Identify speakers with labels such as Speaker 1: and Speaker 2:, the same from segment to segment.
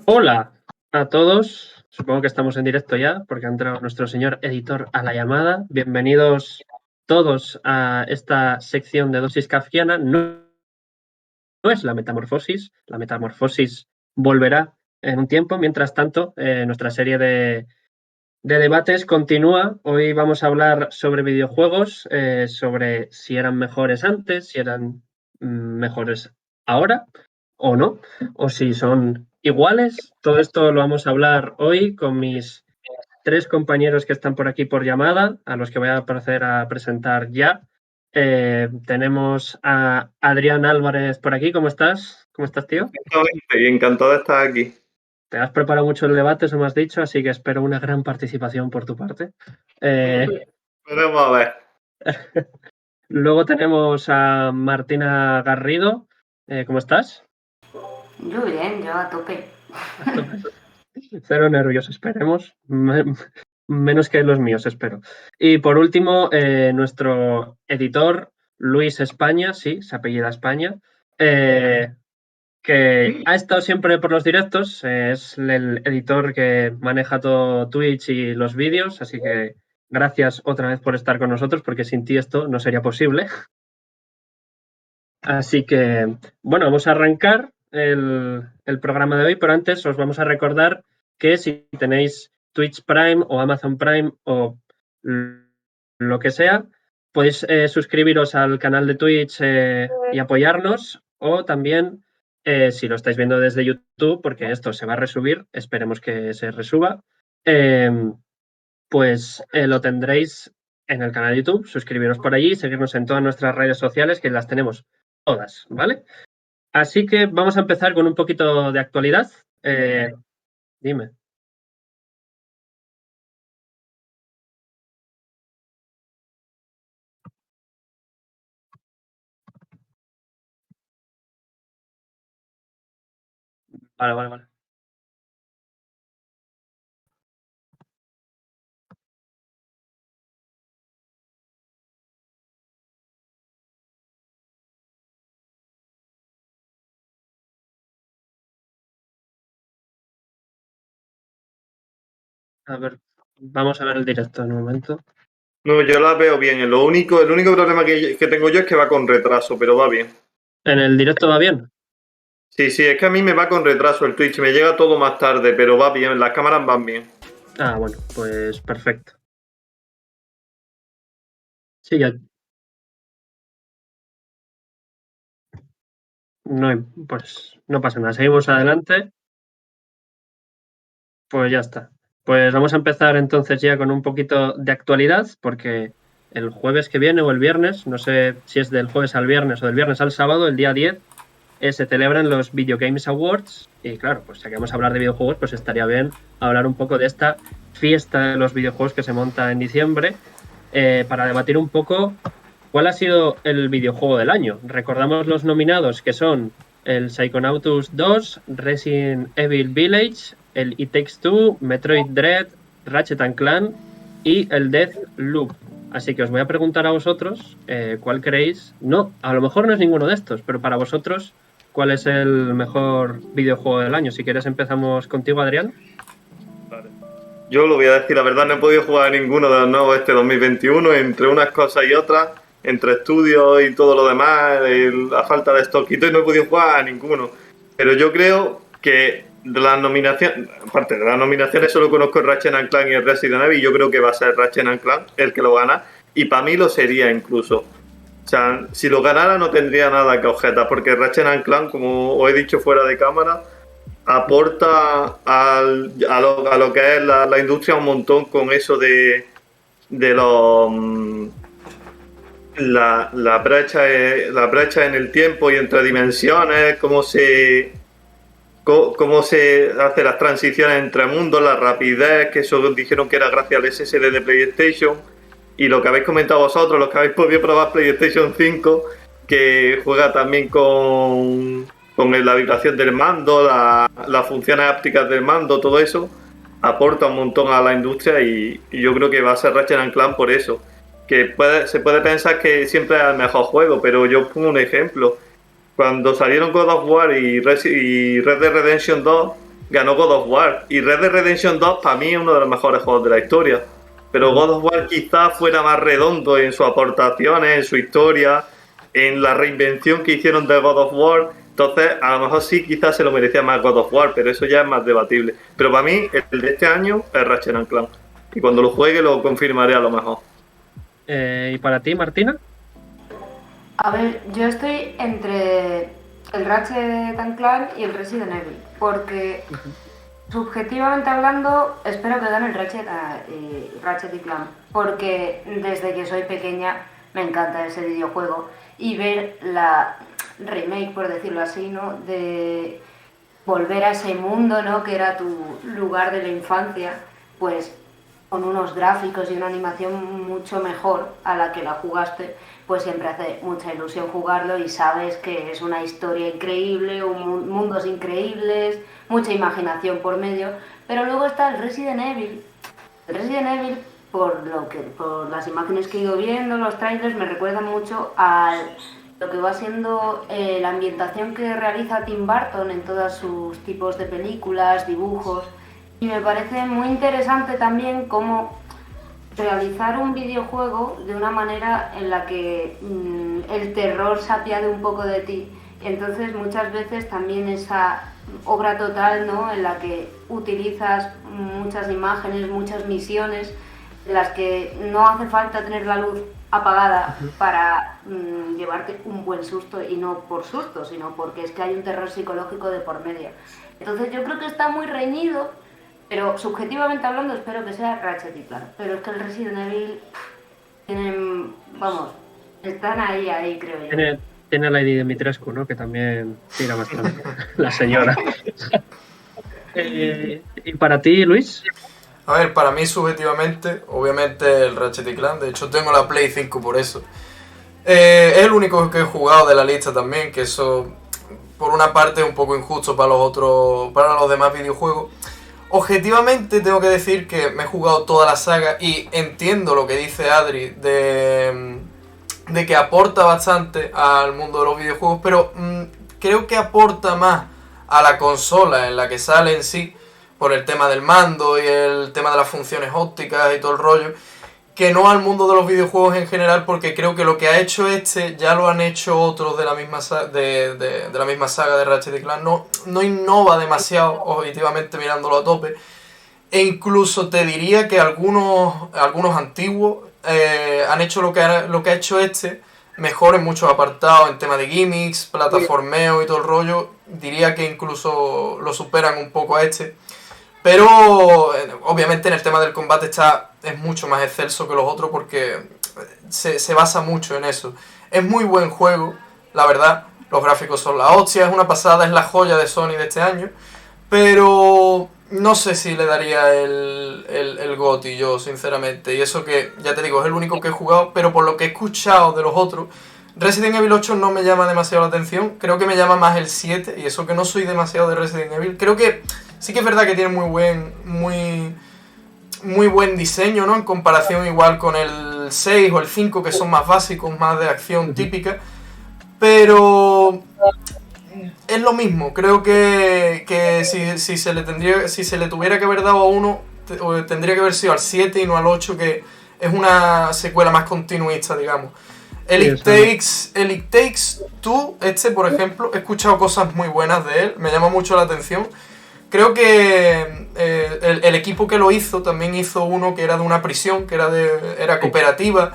Speaker 1: Hola a todos. Supongo que estamos en directo ya, porque ha entrado nuestro señor editor a la llamada. Bienvenidos todos a esta sección de Dosis Kafkiana. No es la metamorfosis volverá en un tiempo. Mientras tanto, nuestra serie de debates continúa. Hoy vamos a hablar sobre videojuegos, sobre si eran mejores antes, si eran mejores ahora o no, o si son iguales. Todo esto lo vamos a hablar hoy con mis tres compañeros que están por aquí por llamada, a los que voy a proceder a presentar ya. Tenemos a Adrián Álvarez por aquí. ¿Cómo estás? ¿Cómo estás, tío?
Speaker 2: Y encantado de estar aquí.
Speaker 1: Te has preparado mucho el debate, eso me has dicho, así que espero una gran participación por tu parte.
Speaker 2: Veremos a ver.
Speaker 1: Luego tenemos a Martina Garrido. ¿Cómo estás?
Speaker 3: Yo bien, yo a tope.
Speaker 1: Cero nervios, esperemos. Menos que los míos, espero. Y por último, nuestro editor, Luis España, sí, se apellida España, que ha estado siempre por los directos, es el editor que maneja todo Twitch y los vídeos, así que gracias otra vez por estar con nosotros, porque sin ti esto no sería posible. Así que, bueno, vamos a arrancar el programa de hoy, pero antes os vamos a recordar que si tenéis Twitch Prime o Amazon Prime o lo que sea, podéis suscribiros al canal de Twitch y apoyarnos, o también, si lo estáis viendo desde YouTube, porque esto se va a resubir, esperemos que se resuba, pues lo tendréis en el canal de YouTube, suscribiros por allí, seguirnos en todas nuestras redes sociales, que las tenemos todas, ¿vale? Así que vamos a empezar con un poquito de actualidad. Dime. Vale. A ver, vamos a ver el directo en un momento.
Speaker 2: No, yo la veo bien. El único problema que tengo yo es que va con retraso, pero va bien.
Speaker 1: ¿En el directo va bien?
Speaker 2: Sí, es que a mí me va con retraso el Twitch, me llega todo más tarde, pero va bien, las cámaras van bien.
Speaker 1: Ah, bueno, pues perfecto. Sí, ya. No, pues no pasa nada. Seguimos adelante. Pues ya está. Pues vamos a empezar entonces ya con un poquito de actualidad, porque el jueves que viene o el viernes, no sé si es del jueves al viernes o del viernes al sábado, el día 10, se celebran los Video Games Awards. Y claro, pues ya que vamos a hablar de videojuegos, pues estaría bien hablar un poco de esta fiesta de los videojuegos que se monta en diciembre, para debatir un poco cuál ha sido el videojuego del año. Recordamos los nominados, que son el Psychonauts 2, Resident Evil Village, el It Takes Two, Metroid Dread, Ratchet & Clank y el Deathloop. Así que os voy a preguntar a vosotros cuál creéis. No, a lo mejor no es ninguno de estos, pero para vosotros, ¿cuál es el mejor videojuego del año? Si quieres empezamos contigo, Adrián.
Speaker 2: Vale. Yo lo voy a decir, la verdad no he podido jugar a ninguno de los nuevos este 2021, entre unas cosas y otras, entre estudios y todo lo demás, la falta de stock y todo, y no he podido jugar a ninguno. Pero yo creo que de las nominaciones, aparte de las nominaciones, solo conozco el Ratchet & Clank y el Resident Evil, y yo creo que va a ser Ratchet & Clank el que lo gana, y para mí lo sería incluso. O sea, si lo ganara no tendría nada que objetar, porque Ratchet & Clank, como os he dicho fuera de cámara, aporta a lo que es la industria un montón con eso de los la brecha en el tiempo y entre dimensiones, cómo se hace las transiciones entre mundos, la rapidez, que eso dijeron que era gracias al SSD de PlayStation, y lo que habéis comentado vosotros, los que habéis podido probar PlayStation 5, que juega también con la vibración del mando, las funciones ápticas del mando, todo eso aporta un montón a la industria, y yo creo que va a ser Ratchet & Clank por eso. Que se puede pensar que siempre es el mejor juego, pero yo pongo un ejemplo. Cuando salieron God of War y Red Dead Redemption 2, ganó God of War. Y Red Dead Redemption 2 para mí es uno de los mejores juegos de la historia. Pero God of War quizás fuera más redondo en sus aportaciones, en su historia, en la reinvención que hicieron de God of War. Entonces, a lo mejor sí, quizás se lo merecía más God of War, pero eso ya es más debatible. Pero para mí, el de este año es Ratchet & Clank. Y cuando lo juegue lo confirmaré a lo mejor.
Speaker 1: ¿Y para ti, Martina?
Speaker 3: A ver, yo estoy entre el Ratchet & Clank y el Resident Evil, porque subjetivamente hablando espero que gane el Ratchet y Clank, porque desde que soy pequeña me encanta ese videojuego y ver la remake, por decirlo así, ¿no? De volver a ese mundo, ¿no? Que era tu lugar de la infancia, pues con unos gráficos y una animación mucho mejor a la que la jugaste, pues siempre hace mucha ilusión jugarlo y sabes que es una historia increíble, mundos increíbles, mucha imaginación por medio. Pero luego está el Resident Evil. El Resident Evil, por las imágenes que he ido viendo, los trailers, me recuerda mucho a lo que va siendo la ambientación que realiza Tim Burton en todos sus tipos de películas, dibujos. Y me parece muy interesante también cómo realizar un videojuego de una manera en la que el terror se apiade un poco de ti. Entonces muchas veces también esa obra total, ¿no? En la que utilizas muchas imágenes, muchas misiones, en las que no hace falta tener la luz apagada para llevarte un buen susto, y no por susto, sino porque es que hay un terror psicológico de por medio. Entonces yo creo que está muy reñido, pero subjetivamente hablando espero que sea Ratchet y Clank. Pero es que el Resident Evil tienen, vamos, están ahí creo yo.
Speaker 1: Tiene a Lady Dimitrescu, ¿no? Que también tira bastante, la señora. ¿Y para ti, Luis?
Speaker 4: A ver, para mí subjetivamente, obviamente el Ratchet y Clank. De hecho tengo la Play 5 por eso. Es el único que he jugado de la lista también, que eso por una parte es un poco injusto para los demás videojuegos. Objetivamente tengo que decir que me he jugado toda la saga y entiendo lo que dice Adri de que aporta bastante al mundo de los videojuegos, pero creo que aporta más a la consola en la que sale en sí, por el tema del mando y el tema de las funciones ópticas y todo el rollo, que no al mundo de los videojuegos en general, porque creo que lo que ha hecho ya lo han hecho otros de la misma de la misma saga de Ratchet y Clank. No innova demasiado, objetivamente mirándolo a tope, e incluso te diría que algunos antiguos han hecho lo que ha hecho mejor en muchos apartados, en tema de gimmicks, plataformeo y todo el rollo. Diría que incluso lo superan un poco a pero obviamente en el tema del combate es mucho más excelso que los otros, porque se basa mucho en eso. Es muy buen juego, la verdad. Los gráficos son la hostia, es una pasada, es la joya de Sony de este año. Pero no sé si le daría el GOTY yo, sinceramente. Y eso que, ya te digo, es el único que he jugado, pero por lo que he escuchado de los otros, Resident Evil 8 no me llama demasiado la atención. Creo que me llama más el 7, y eso que no soy demasiado de Resident Evil. Creo que sí que es verdad que tiene muy buen diseño, ¿no? En comparación igual con el 6 o el 5, que son más básicos, más de acción típica. Pero es lo mismo. Creo que si se le tuviera que haber dado a uno, tendría que haber sido al 7 y no al 8, que es una secuela más continuista, digamos. It Takes Two, por ejemplo, he escuchado cosas muy buenas de él, me llama mucho la atención. Creo que el equipo que lo hizo también hizo uno que era de una prisión, que era cooperativa.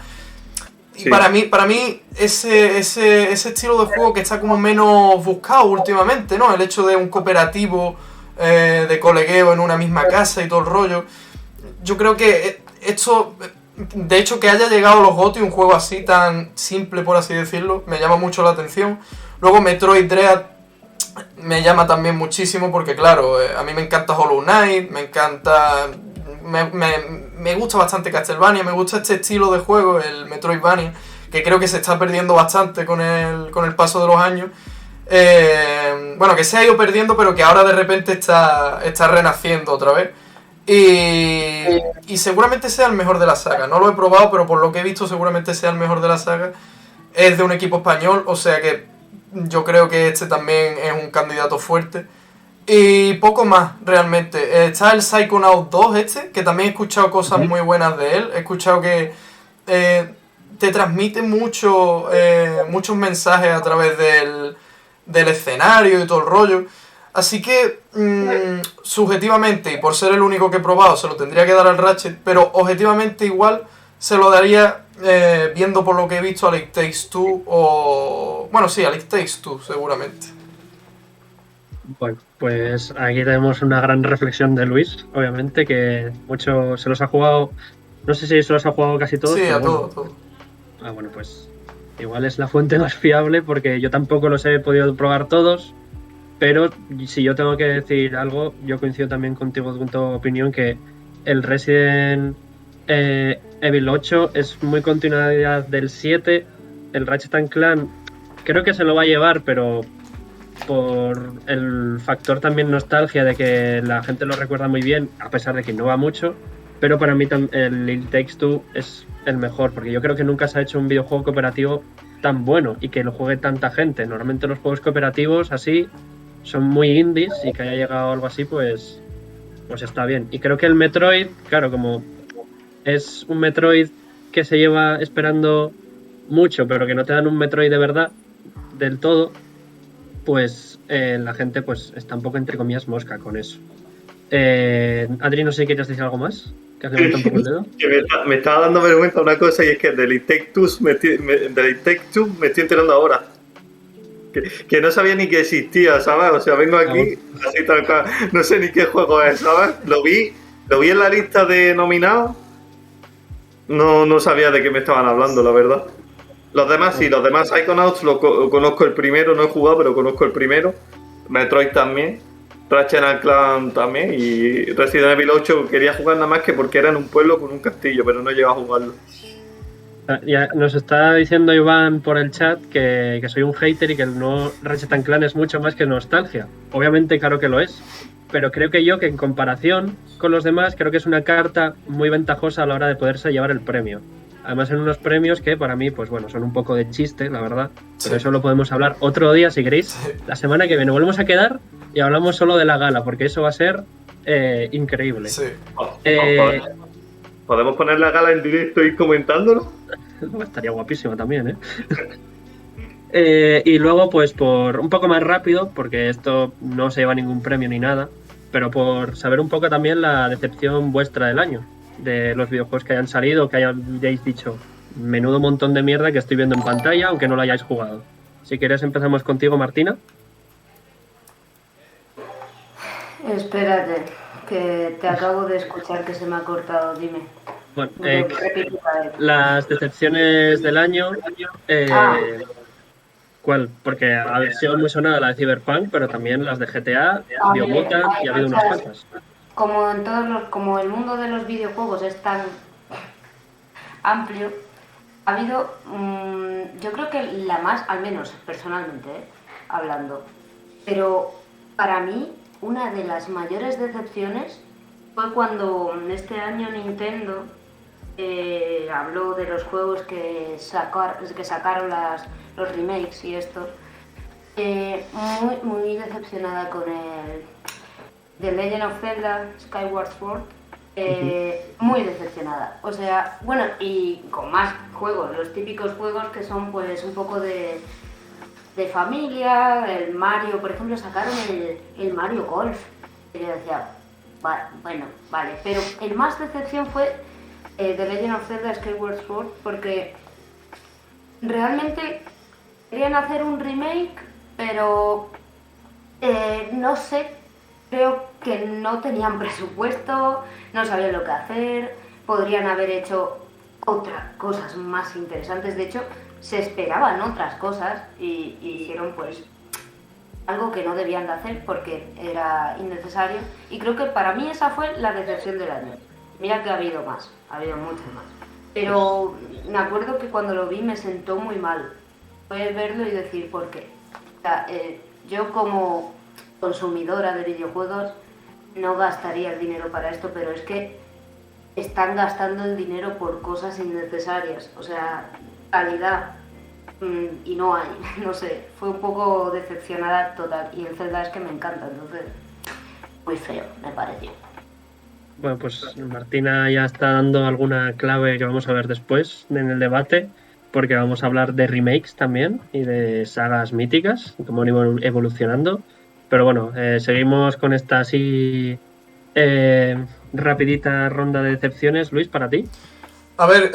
Speaker 4: Y sí, para mí ese estilo de juego que está como menos buscado últimamente, ¿no? El hecho de un cooperativo de colegueo en una misma casa y todo el rollo. Yo creo que esto, de hecho, que haya llegado a los GOTY un juego así tan simple, por así decirlo, me llama mucho la atención. Luego Metroid Dread me llama también muchísimo, porque claro, a mí me encanta Hollow Knight, me gusta bastante Castlevania, me gusta este estilo de juego, el Metroidvania, que creo que se está perdiendo bastante con el paso de los años. Bueno, que se ha ido perdiendo, pero que ahora de repente está renaciendo otra vez. Y seguramente sea el mejor de la saga. No lo he probado, pero por lo que he visto seguramente sea el mejor de la saga. Es de un equipo español, o sea que yo creo que también es un candidato fuerte. Y poco más, realmente. Está el Psychonaut 2 que también he escuchado cosas muy buenas de él. He escuchado que te transmite muchos mensajes a través del escenario y todo el rollo. Así que, subjetivamente, y por ser el único que he probado, se lo tendría que dar al Ratchet, pero objetivamente igual se lo daría, viendo por lo que he visto, a It Takes Two o... Bueno, sí, a It Takes Two, seguramente.
Speaker 1: Bueno, pues aquí tenemos una gran reflexión de Luis, obviamente, que mucho se los ha jugado, no sé si se los ha jugado casi todos.
Speaker 4: Sí,
Speaker 1: pero
Speaker 4: a
Speaker 1: bueno.
Speaker 4: todo.
Speaker 1: Ah, bueno, pues igual es la fuente más fiable porque yo tampoco los he podido probar todos, pero si yo tengo que decir algo, yo coincido también contigo con tu opinión que el Resident Evil 8 es muy continuidad del 7, el Ratchet & Clank creo que se lo va a llevar, pero por el factor también nostalgia de que la gente lo recuerda muy bien, a pesar de que no va mucho, pero para mí el It Takes Two es el mejor, porque yo creo que nunca se ha hecho un videojuego cooperativo tan bueno y que lo juegue tanta gente. Normalmente los juegos cooperativos así son muy indies y que haya llegado algo así, pues está bien. Y creo que el Metroid, claro, como es un Metroid que se lleva esperando mucho, pero que no te dan un Metroid de verdad del todo, pues la gente pues está un poco entre comillas mosca con eso. Adri, no sé si querías decir algo más, que has levantado un poco el dedo.
Speaker 2: Que me estaba dando vergüenza una cosa, y es que del It Takes Two me estoy enterando ahora. Que no sabía ni que existía, ¿sabes? O sea, vengo aquí así tal cual, no sé ni qué juego es, ¿sabes? Lo vi en la lista de nominados. No sabía de qué me estaban hablando, la verdad. Los demás sí, los demás Psychonauts lo conozco el primero, no he jugado, pero conozco el primero. Metroid también, Ratchet & Clank también, y Resident Evil 8 quería jugar nada más que porque era en un pueblo con un castillo, pero no he llegado a jugarlo.
Speaker 1: Ya nos está diciendo Iván por el chat que soy un hater y que el nuevo Ratchet & Clank es mucho más que nostalgia. Obviamente, claro que lo es, pero creo que en comparación con los demás, creo que es una carta muy ventajosa a la hora de poderse llevar el premio. Además, en unos premios que para mí, pues bueno, son un poco de chiste, la verdad. Pero eso lo podemos hablar otro día, si queréis. La semana que viene volvemos a quedar y hablamos solo de la gala, porque eso va a ser increíble.
Speaker 4: Sí.
Speaker 2: ¿Podemos poner la gala en directo y comentándolo?
Speaker 1: Estaría guapísimo también, ¿eh? Y luego, pues por un poco más rápido, porque esto no se lleva ningún premio ni nada, pero por saber un poco también la decepción vuestra del año, de los videojuegos que hayan salido, que hayáis dicho, menudo montón de mierda que estoy viendo en pantalla, aunque no lo hayáis jugado. Si quieres empezamos contigo, Martina.
Speaker 3: Espérate, que te acabo de escuchar que se me ha cortado, dime.
Speaker 1: Bueno, las decepciones del año, ¿cuál? Porque ha sido muy sonada la de Cyberpunk, pero también las de GTA, Biomutant, y ha habido unas cuantas.
Speaker 3: Como el mundo de los videojuegos es tan amplio, ha habido, yo creo que la más, al menos personalmente, hablando, pero para mí una de las mayores decepciones fue cuando este año Nintendo habló de los juegos que sacaron los remakes y esto. Muy decepcionada con el The Legend of Zelda Skyward Sword. Muy decepcionada. O sea, bueno, y con más juegos, los típicos juegos que son pues un poco de familia. El Mario, por ejemplo, sacaron el Mario Golf. Y yo decía, bueno, vale. Pero el más decepción fue The Legend of Zelda Skyward Sword, porque realmente querían hacer un remake, pero no sé, creo que no tenían presupuesto, no sabían lo que hacer, podrían haber hecho otras cosas más interesantes. De hecho, se esperaban otras cosas y hicieron pues algo que no debían de hacer porque era innecesario, y creo que para mí esa fue la decepción del año. Mira que ha habido mucho más, pero me acuerdo que cuando lo vi me sentó muy mal. Fue verlo y decir por qué. O sea, yo como consumidora de videojuegos no gastaría el dinero para esto, pero es que están gastando el dinero por cosas innecesarias. O sea, calidad, y no hay, no sé, fue un poco decepcionada total. Y el Zelda es que me encanta, entonces muy feo, me pareció.
Speaker 1: Bueno, pues Martina ya está dando alguna clave que vamos a ver después en el debate, porque vamos a hablar de remakes también y de sagas míticas, cómo han ido evolucionando. Pero bueno, seguimos con esta así rapidita ronda de decepciones. Luis, para ti.
Speaker 4: A ver,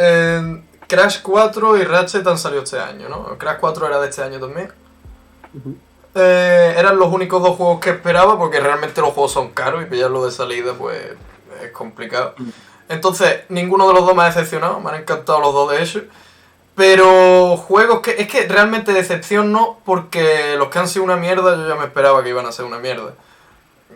Speaker 4: Crash 4 y Ratchet han salido este año, ¿no? Crash 4 era de este año también.
Speaker 1: Uh-huh.
Speaker 4: Eran los únicos dos juegos que esperaba, porque realmente los juegos son caros y pillarlo de salida pues es complicado. Entonces, ninguno de los dos me ha decepcionado, me han encantado los dos de hecho. Pero juegos que... Es que realmente decepción no, porque los que han sido una mierda yo ya me esperaba que iban a ser una mierda.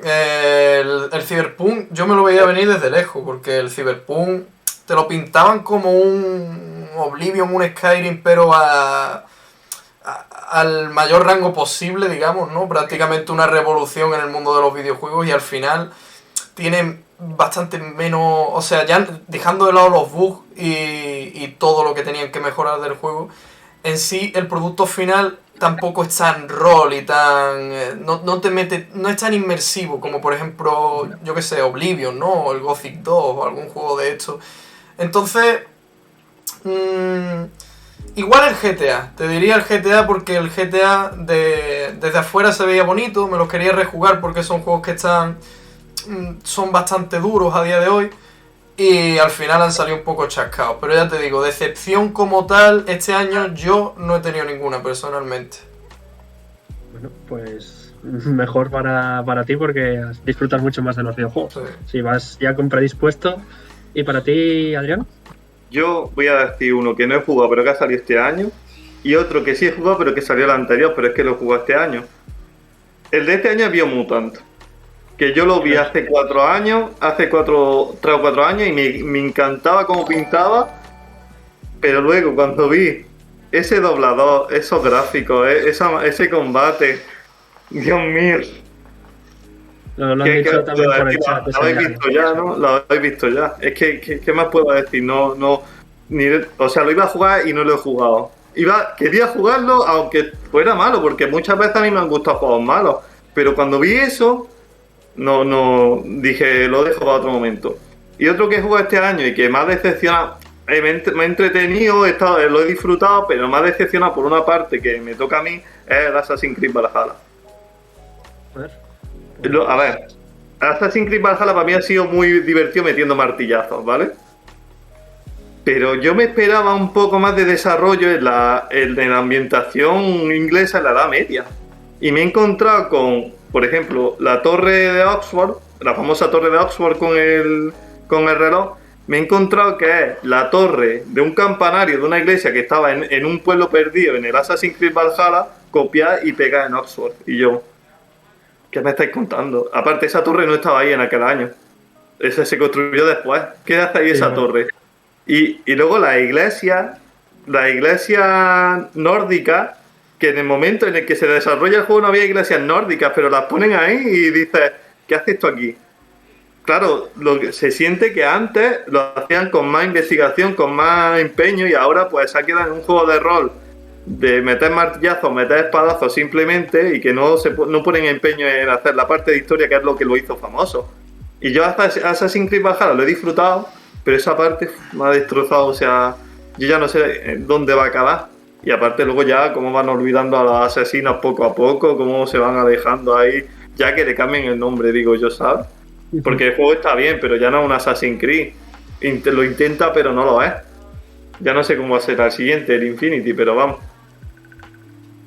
Speaker 4: El Cyberpunk yo me lo veía venir desde lejos, porque el Cyberpunk te lo pintaban como un Oblivion, un Skyrim, pero al mayor rango posible, digamos, ¿no? Prácticamente una revolución en el mundo de los videojuegos, y al final tienen bastante menos... O sea, ya dejando de lado los bugs y todo lo que tenían que mejorar del juego, en sí el producto final tampoco es tan rol y tan... No te mete, no es tan inmersivo como por ejemplo, yo que sé, Oblivion, ¿no? O el Gothic 2 o algún juego de estos. Entonces... igual el GTA, te diría el GTA, porque el GTA desde afuera se veía bonito, me los quería rejugar porque son juegos que son bastante duros a día de hoy, y al final han salido un poco chascados. Pero ya te digo, decepción como tal, este año yo no he tenido ninguna personalmente.
Speaker 1: Bueno, pues mejor para ti, porque disfrutas mucho más de los videojuegos.
Speaker 4: Sí.
Speaker 1: Si vas ya con predispuesto. ¿Y para ti, Adrián?
Speaker 2: Yo voy a decir uno que no he jugado pero que ha salido este año, y otro que sí he jugado pero que salió el anterior, pero es que lo jugó este año. El de este año es Biomutant, que yo lo vi hace 3 o 4 años, y me encantaba cómo pintaba, pero luego cuando vi ese doblador, esos gráficos, ese combate, Dios mío.
Speaker 1: Lo han dicho también por el chat.
Speaker 2: Lo habéis visto ya, ¿no? Lo habéis visto ya. Es que, ¿qué más puedo decir? O sea, lo iba a jugar y no lo he jugado. Quería jugarlo aunque fuera malo, porque muchas veces a mí me han gustado juegos malos. Pero cuando vi eso, no dije, lo dejo para otro momento. Y otro que he jugado este año y que me ha decepcionado, me he entretenido, lo he disfrutado, pero me ha decepcionado por una parte que me toca a mí, es el Assassin's Creed Valhalla. A ver, Assassin's Creed Valhalla para mí ha sido muy divertido metiendo martillazos, ¿vale? Pero yo me esperaba un poco más de desarrollo en la ambientación inglesa en la Edad Media. Y me he encontrado con, por ejemplo, la torre de Oxford, la famosa torre de Oxford con el reloj. Me he encontrado que es la torre de un campanario de una iglesia que estaba en un pueblo perdido en el Assassin's Creed Valhalla, copiada y pegada en Oxford. Y yo... ¿qué me estáis contando? Aparte, esa torre no estaba ahí en aquel año. Esa se construyó después. ¿Qué hace ahí esa torre? Y luego la iglesia nórdica, que en el momento en el que se desarrolla el juego no había iglesias nórdicas, pero las ponen ahí y dices, ¿qué hace esto aquí? Claro, se siente que antes lo hacían con más investigación, con más empeño, y ahora pues se ha quedado en un juego de rol de meter martillazos, meter espadazos simplemente, y que no ponen empeño en hacer la parte de historia, que es lo que lo hizo famoso. Y yo hasta Assassin's Creed Valhalla lo he disfrutado, pero esa parte me ha destrozado. O sea, yo ya no sé dónde va a acabar. Y aparte luego ya cómo van olvidando a los asesinos poco a poco, cómo se van alejando ahí, ya que le cambien el nombre, digo yo, ¿sabes? Porque el juego está bien, pero ya no es un Assassin's Creed. Lo intenta, pero no lo es. Ya no sé cómo será el siguiente, el Infinity, pero vamos.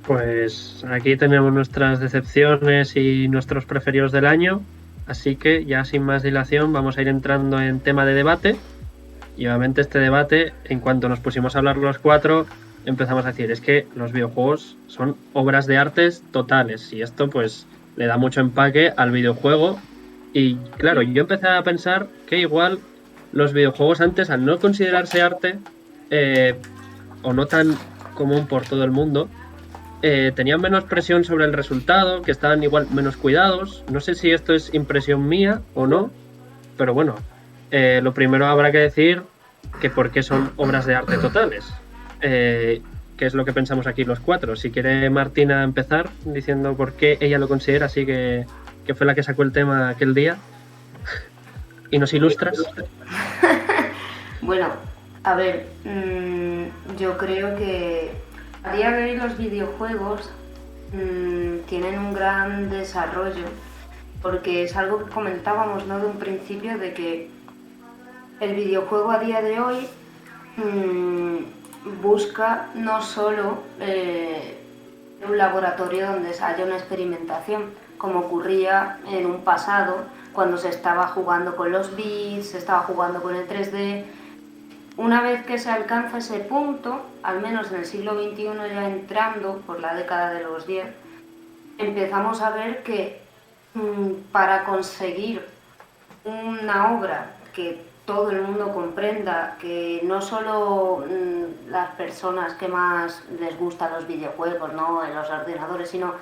Speaker 1: Pues aquí tenemos nuestras decepciones y nuestros preferidos del año, así que ya sin más dilación vamos a ir entrando en tema de debate. Y obviamente este debate, en cuanto nos pusimos a hablar los cuatro, empezamos a decir, es que los videojuegos son obras de artes totales, y esto pues le da mucho empaque al videojuego. Y claro, yo empecé a pensar que igual los videojuegos antes, al no considerarse arte, o no tan común por todo el mundo, tenían menos presión sobre el resultado, que estaban igual menos cuidados. No sé si esto es impresión mía o no, pero bueno, lo primero habrá que decir que por qué son obras de arte totales, que es lo que pensamos aquí los cuatro. Si quiere Martina empezar diciendo por qué ella lo considera así, que que fue la que sacó el tema aquel día, y nos ilustras.
Speaker 3: Bueno, a ver, yo creo que a día de hoy los videojuegos tienen un gran desarrollo, porque es algo que comentábamos, ¿no?, de un principio, de que el videojuego a día de hoy busca no solo un laboratorio donde haya una experimentación, como ocurría en un pasado, cuando se estaba jugando con los bits, se estaba jugando con el 3D. Una vez que se alcanza ese punto, al menos en el siglo XXI, ya entrando por la década de los 10, empezamos a ver que para conseguir una obra que todo el mundo comprenda, que no solo las personas que más les gustan los videojuegos, ¿no?, en los ordenadores, sino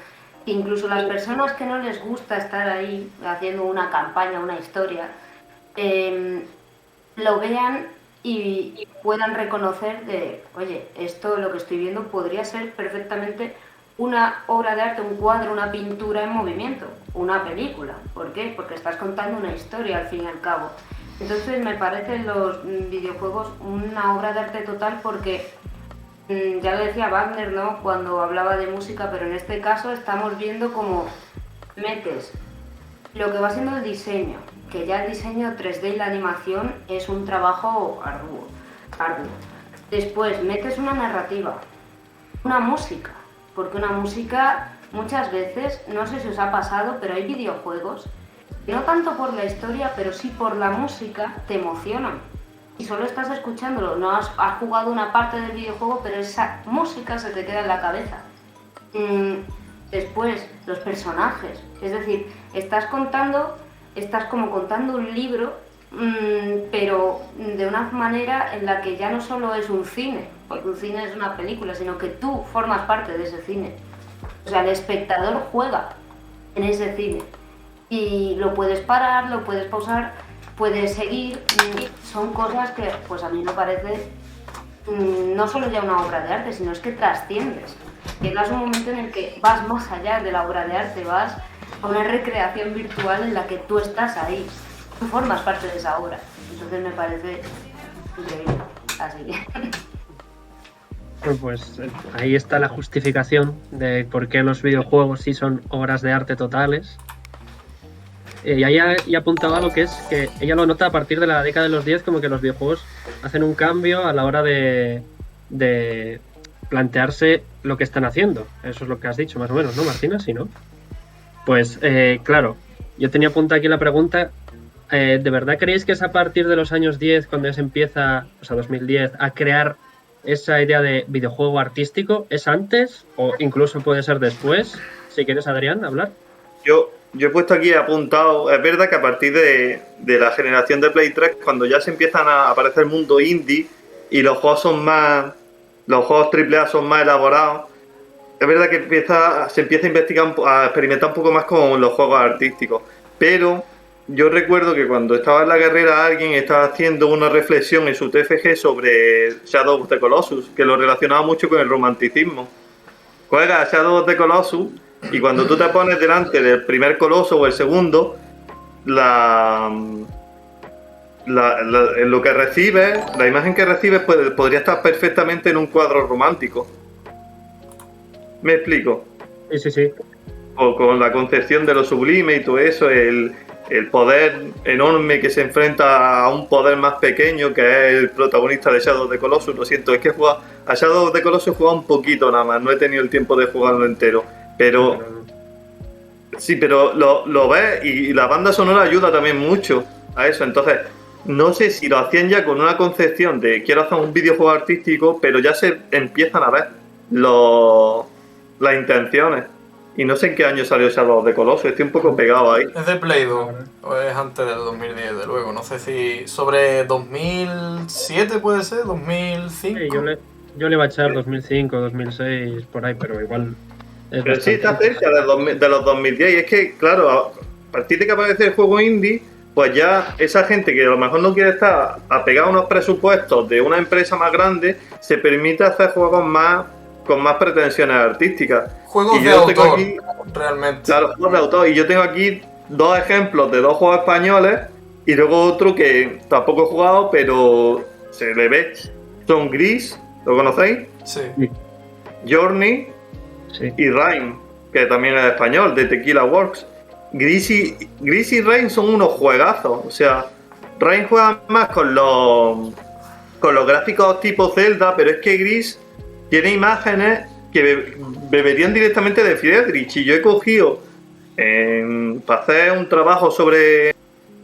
Speaker 3: incluso las personas que no les gusta estar ahí haciendo una campaña, una historia, lo vean y puedan reconocer de, oye, esto, lo que estoy viendo, podría ser perfectamente una obra de arte, un cuadro, una pintura en movimiento, una película. ¿Por qué? Porque estás contando una historia al fin y al cabo. Entonces me parecen los videojuegos una obra de arte total, porque ya lo decía Wagner, ¿no?, cuando hablaba de música, pero en este caso estamos viendo cómo metes lo que va siendo el diseño, que ya el diseño 3D y la animación es un trabajo arduo. Después metes una narrativa, una música, porque una música muchas veces, no sé si os ha pasado, pero hay videojuegos que no tanto por la historia, pero sí por la música, te emocionan. Y solo estás escuchándolo, no has jugado una parte del videojuego, pero esa música se te queda en la cabeza. Después, los personajes, es decir, estás como contando un libro, pero de una manera en la que ya no solo es un cine, porque un cine es una película, sino que tú formas parte de ese cine. O sea, el espectador juega en ese cine y lo puedes parar, lo puedes pausar, puedes seguir. Son cosas que, pues a mí me parece no solo ya una obra de arte, sino es que trasciendes. Llegas a un momento en el que vas más allá de la obra de arte, vas a una recreación virtual en la que tú estás ahí, tú formas parte de esa obra. Entonces me parece increíble. Así.
Speaker 1: Pues ahí está la justificación de por qué los videojuegos sí son obras de arte totales. Y ahí apuntaba algo, que es que ella lo nota a partir de la década de los 10, como que los videojuegos hacen un cambio a la hora de plantearse lo que están haciendo. Eso es lo que has dicho, más o menos, ¿no, Martina? ¿Sí, no? Pues, claro, yo tenía apuntada aquí la pregunta, ¿de verdad creéis que es a partir de los años 10 cuando ya se empieza, o sea, 2010, a crear esa idea de videojuego artístico? ¿Es antes o incluso puede ser después? Si quieres, Adrián, hablar.
Speaker 2: Yo he puesto aquí apuntado, es verdad que a partir de la generación de Play 3, cuando ya se empiezan a aparecer el mundo indie y los juegos AAA son más elaborados, es verdad que se empieza a investigar, a experimentar un poco más con los juegos artísticos. Pero yo recuerdo que cuando estaba en la carrera alguien estaba haciendo una reflexión en su TFG sobre Shadow of the Colossus, que lo relacionaba mucho con el romanticismo. Juega Shadow of the Colossus y cuando tú te pones delante del primer coloso o el segundo, lo que recibes, la imagen que recibes podría estar perfectamente en un cuadro romántico. ¿Me explico?
Speaker 1: Sí.
Speaker 2: O con la concepción de lo sublime y todo eso, el poder enorme que se enfrenta a un poder más pequeño, que es el protagonista de Shadow of the Colossus. Lo siento, es que a Shadow of the Colossus he jugado un poquito nada más, no he tenido el tiempo de jugarlo entero. Pero sí, pero lo ves y la banda sonora ayuda también mucho a eso. Entonces, no sé si lo hacían ya con una concepción de quiero hacer un videojuego artístico, pero ya se empiezan a ver las intenciones. Y no sé en qué año salió Shadow of the Colossus, estoy un poco pegado ahí.
Speaker 4: Es de Play 2, o es antes del 2010, de luego. No sé si sobre 2007 puede ser, 2005.
Speaker 1: Sí, yo le iba a echar 2005, 2006, por ahí, pero igual...
Speaker 2: Pero sí, está cerca de los 2010. Y es que, claro, a partir de que aparece el juego indie, pues ya esa gente que a lo mejor no quiere estar apegada a unos presupuestos de una empresa más grande, se permite hacer juegos con más pretensiones artísticas.
Speaker 4: Juegos de autor, realmente.
Speaker 2: Claro, juegos de autor. Y yo tengo aquí dos ejemplos de dos juegos españoles y luego otro que tampoco he jugado, pero se le ve. Son Gris, ¿lo conocéis?
Speaker 4: Sí.
Speaker 2: Journey
Speaker 1: Sí.
Speaker 2: y Rain, que también es español, de Tequila Works. Gris y Rain son unos juegazos. O sea, Rain juega más con los gráficos tipo Zelda, pero es que Gris tiene imágenes que beberían directamente de Friedrich. Y yo he cogido, para hacer un trabajo sobre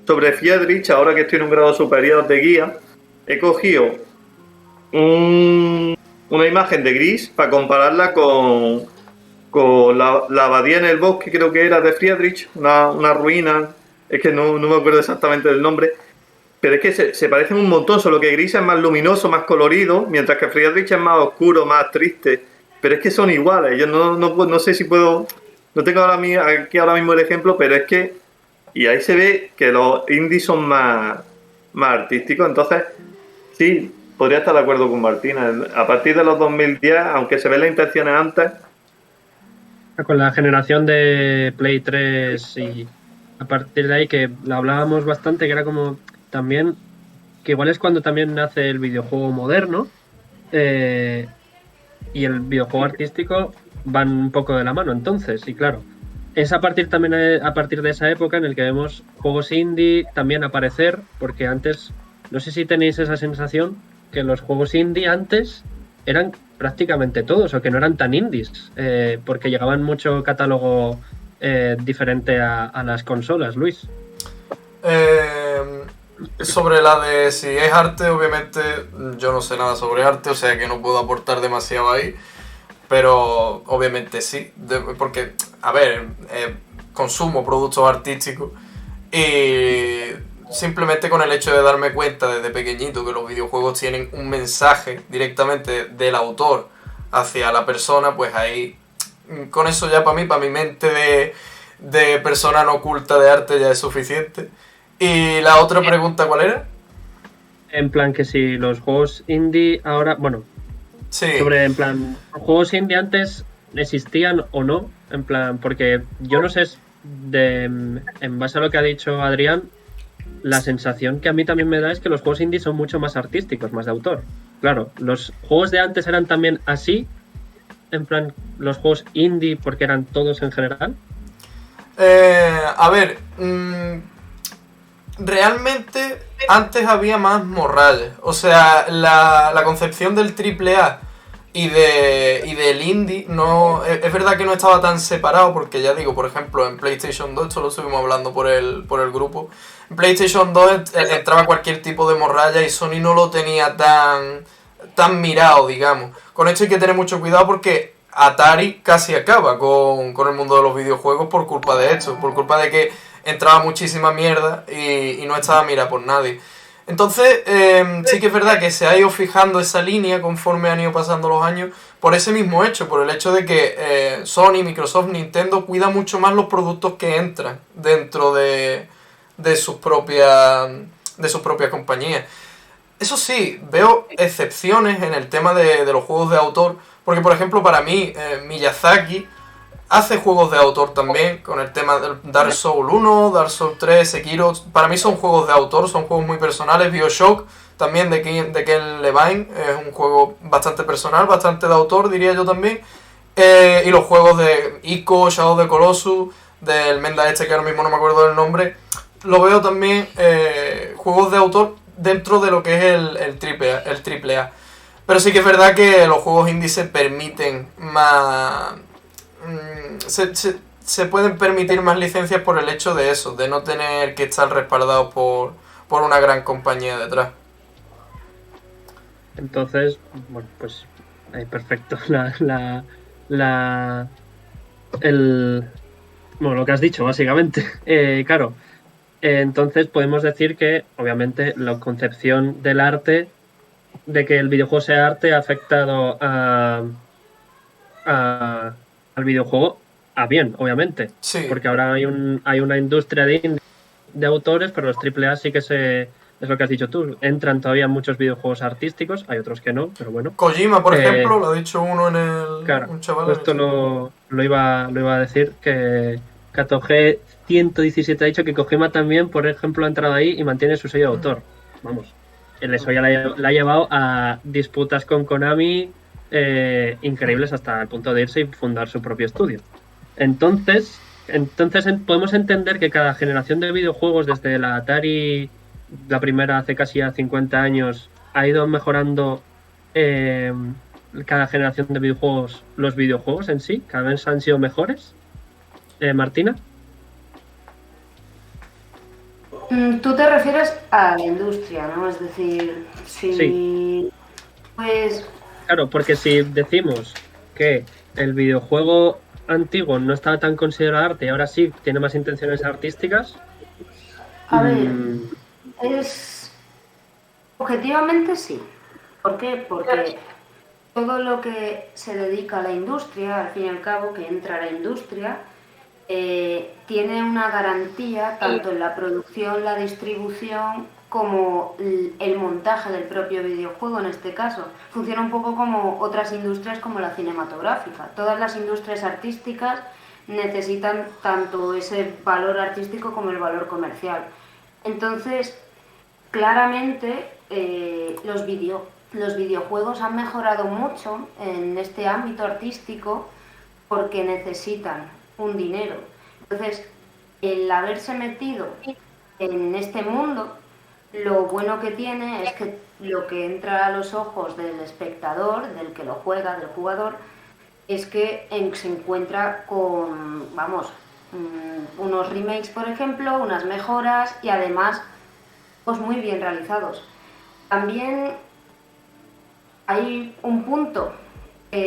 Speaker 2: Friedrich, ahora que estoy en un grado superior de guía, he cogido una imagen de Gris para compararla con la abadía en el bosque, creo que era de Friedrich, una ruina, es que no me acuerdo exactamente del nombre, pero es que se parecen un montón, solo que Gris es más luminoso, más colorido, mientras que Friedrich es más oscuro, más triste, pero es que son iguales. Yo no sé si puedo, no tengo aquí ahora mismo el ejemplo, pero es que, y ahí se ve que los indies son más artísticos, entonces sí, podría estar de acuerdo con Martina. A partir de los 2010, aunque se ven las intenciones antes,
Speaker 1: Con la generación de Play 3 y a partir de ahí que lo hablábamos bastante, que era como también, que igual es cuando también nace el videojuego moderno y el videojuego artístico van un poco de la mano entonces, y claro, es a partir de esa época en el que vemos juegos indie también aparecer, porque antes, no sé si tenéis esa sensación, que los juegos indie antes eran prácticamente todos, o que no eran tan indies, porque llegaban mucho catálogo diferente a las consolas, Luis.
Speaker 4: Sobre la de si es arte, obviamente yo no sé nada sobre arte, o sea que no puedo aportar demasiado ahí, pero obviamente sí, porque, a ver, consumo productos artísticos y simplemente con el hecho de darme cuenta desde pequeñito que los videojuegos tienen un mensaje directamente del autor hacia la persona, pues ahí, con eso ya para mi mente de persona no culta de arte ya es suficiente. Y la otra pregunta, ¿cuál era?
Speaker 1: En plan que si los juegos indie ahora, bueno,
Speaker 4: Sí.
Speaker 1: sobre en plan, juegos indie antes existían o no, en plan, porque yo no sé, en base a lo que ha dicho Adrián, la sensación que a mí también me da es que los juegos indie son mucho más artísticos, más de autor. Claro, los juegos de antes eran también así, en plan, los juegos indie porque eran todos en general.
Speaker 4: A ver, realmente antes había más morrales. O sea, la concepción del AAA y del indie no es verdad que no estaba tan separado, porque ya digo, por ejemplo, en PlayStation 2, esto lo estuvimos hablando por el grupo, en PlayStation 2 entraba cualquier tipo de morralla y Sony no lo tenía tan mirado, digamos. Con esto hay que tener mucho cuidado porque Atari casi acaba con el mundo de los videojuegos por culpa de esto, por culpa de que entraba muchísima mierda y no estaba mirada por nadie. Entonces, sí que es verdad que se ha ido fijando esa línea conforme han ido pasando los años por ese mismo hecho, por el hecho de que Sony, Microsoft, Nintendo cuida mucho más los productos que entran dentro de sus propias compañías. Eso sí, veo excepciones en el tema de los juegos de autor, porque por ejemplo para mí Miyazaki hace juegos de autor también, con el tema del Dark Souls 1, Dark Souls 3, Sekiro. Para mí son juegos de autor, son juegos muy personales. BioShock, también de Ken Levine, es un juego bastante personal, bastante de autor, diría yo también. Y los juegos de Ico, Shadow of the Colossus, del Menda que ahora mismo no me acuerdo del nombre, lo veo también juegos de autor dentro de lo que es el triple A. Pero sí que es verdad que los juegos indie se permiten más... Se pueden permitir más licencias por el hecho de eso, de no tener que estar respaldados por una gran compañía detrás.
Speaker 1: Entonces, bueno, pues ahí perfecto. Bueno, lo que has dicho, básicamente. Claro, entonces podemos decir que, obviamente, la concepción del arte, de que el videojuego sea arte, ha afectado al videojuego a bien, obviamente.
Speaker 4: Sí.
Speaker 1: Porque ahora hay una industria de autores, pero los AAA sí que es lo que has dicho tú. Entran todavía muchos videojuegos artísticos, hay otros que no, pero bueno.
Speaker 4: Kojima, por ejemplo, lo ha dicho uno en el...
Speaker 1: Claro,
Speaker 4: un chaval
Speaker 1: justo lo iba a decir, que Katoge 117 ha dicho que Kojima también, por ejemplo, ha entrado ahí y mantiene su sello de autor. Vamos, eso ya la ha llevado a disputas con Konami increíbles hasta el punto de irse y fundar su propio estudio. Entonces podemos entender que cada generación de videojuegos, desde la Atari, la primera hace casi ya 50 años, ha ido mejorando cada generación de videojuegos, los videojuegos en sí, cada vez han sido mejores. Martina.
Speaker 3: Tú te refieres a la industria, ¿no? Es decir,
Speaker 1: Sí.
Speaker 3: Pues...
Speaker 1: Claro, porque si decimos que el videojuego antiguo no estaba tan considerado arte y ahora sí tiene más intenciones artísticas...
Speaker 3: A ver, objetivamente sí. ¿Por qué? Porque todo lo que se dedica a la industria, al fin y al cabo, que entra a la industria, tiene una garantía tanto en la producción, la distribución, como el montaje del propio videojuego en este caso. Funciona un poco como otras industrias como la cinematográfica. Todas las industrias artísticas necesitan tanto ese valor artístico como el valor comercial. Entonces, claramente los videojuegos han mejorado mucho en este ámbito artístico porque necesitan un dinero. Entonces, el haberse metido en este mundo, lo bueno que tiene es que lo que entra a los ojos del espectador, del que lo juega, del jugador, es que se encuentra con, unos remakes, por ejemplo, unas mejoras y además pues muy bien realizados. También hay un punto,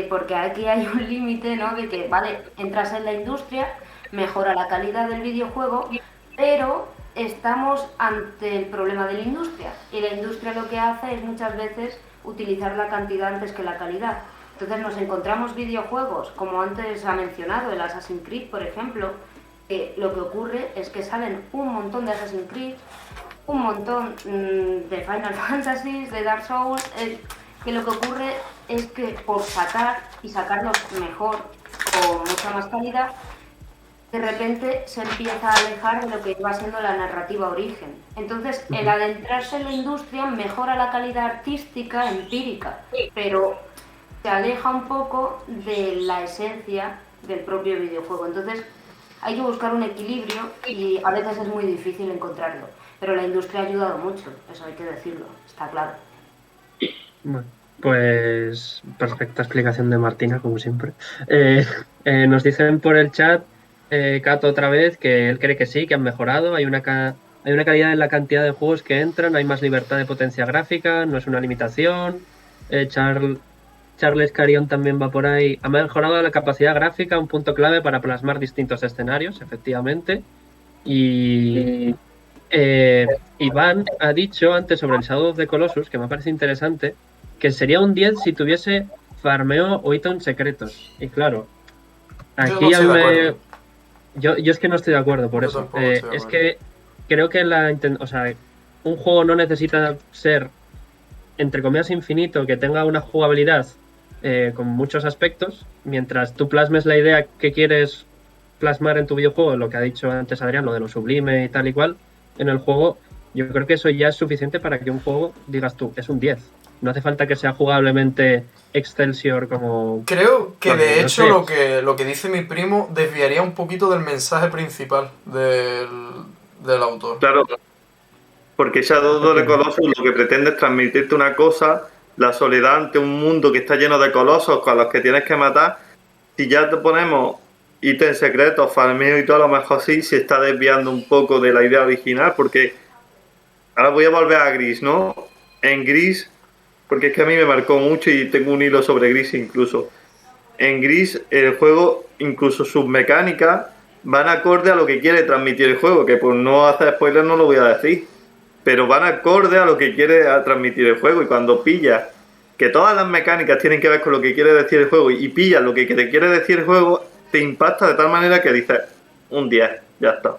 Speaker 3: porque aquí hay un límite, ¿no? De que, vale, entras en la industria, mejora la calidad del videojuego, pero estamos ante el problema de la industria. Y la industria lo que hace es muchas veces utilizar la cantidad antes que la calidad. Entonces nos encontramos videojuegos, como antes ha mencionado, el Assassin's Creed, por ejemplo, que lo que ocurre es que salen un montón de Assassin's Creed, un montón de Final Fantasy, de Dark Souls, que lo que ocurre es que por sacar y sacarlos mejor o mucha más calidad, de repente se empieza a alejar de lo que va siendo la narrativa origen. Entonces, el adentrarse en la industria mejora la calidad artística empírica, pero se aleja un poco de la esencia del propio videojuego. Entonces, hay que buscar un equilibrio y a veces es muy difícil encontrarlo. Pero la industria ha ayudado mucho, eso hay que decirlo, está claro.
Speaker 1: Bueno, pues perfecta explicación de Martina, como siempre. Nos dicen por el chat, Cato otra vez, que él cree que sí, que han mejorado. Hay una calidad en la cantidad de juegos que entran, hay más libertad de potencia gráfica, no es una limitación. Charles Carion también va por ahí. Ha mejorado la capacidad gráfica, un punto clave para plasmar distintos escenarios, efectivamente. Y Iván ha dicho antes sobre el Shadow of the Colossus, que me parece interesante, que sería un 10 si tuviese farmeo o ítems secretos. Y claro, aquí yo es que no estoy de acuerdo por eso. Es que creo que un juego no necesita ser, entre comillas, infinito, que tenga una jugabilidad con muchos aspectos, mientras tú plasmes la idea que quieres plasmar en tu videojuego, lo que ha dicho antes Adrián, lo de lo sublime y tal y cual, en el juego, yo creo que eso ya es suficiente para que un juego, digas tú, es un 10. No hace falta que sea jugablemente Excelsior como...
Speaker 4: Creo que de hecho lo que dice mi primo desviaría un poquito del mensaje principal del autor.
Speaker 2: Claro, porque Shadow of the Colossus lo que pretende es transmitirte una cosa, la soledad ante un mundo que está lleno de colosos con los que tienes que matar. Si ya te ponemos ítems secretos, farmeo y todo, a lo mejor sí se está desviando un poco de la idea original, porque ahora voy a volver a Gris, ¿no? En Gris, porque es que a mí me marcó mucho y tengo un hilo sobre Gris incluso. En Gris el juego, incluso sus mecánicas, van acorde a lo que quiere transmitir el juego, que por no hacer spoilers no lo voy a decir, pero van acorde a lo que quiere transmitir el juego. Y cuando pillas que todas las mecánicas tienen que ver con lo que quiere decir el juego y pillas lo que te quiere decir el juego, te impacta de tal manera que dices, un 10, ya está,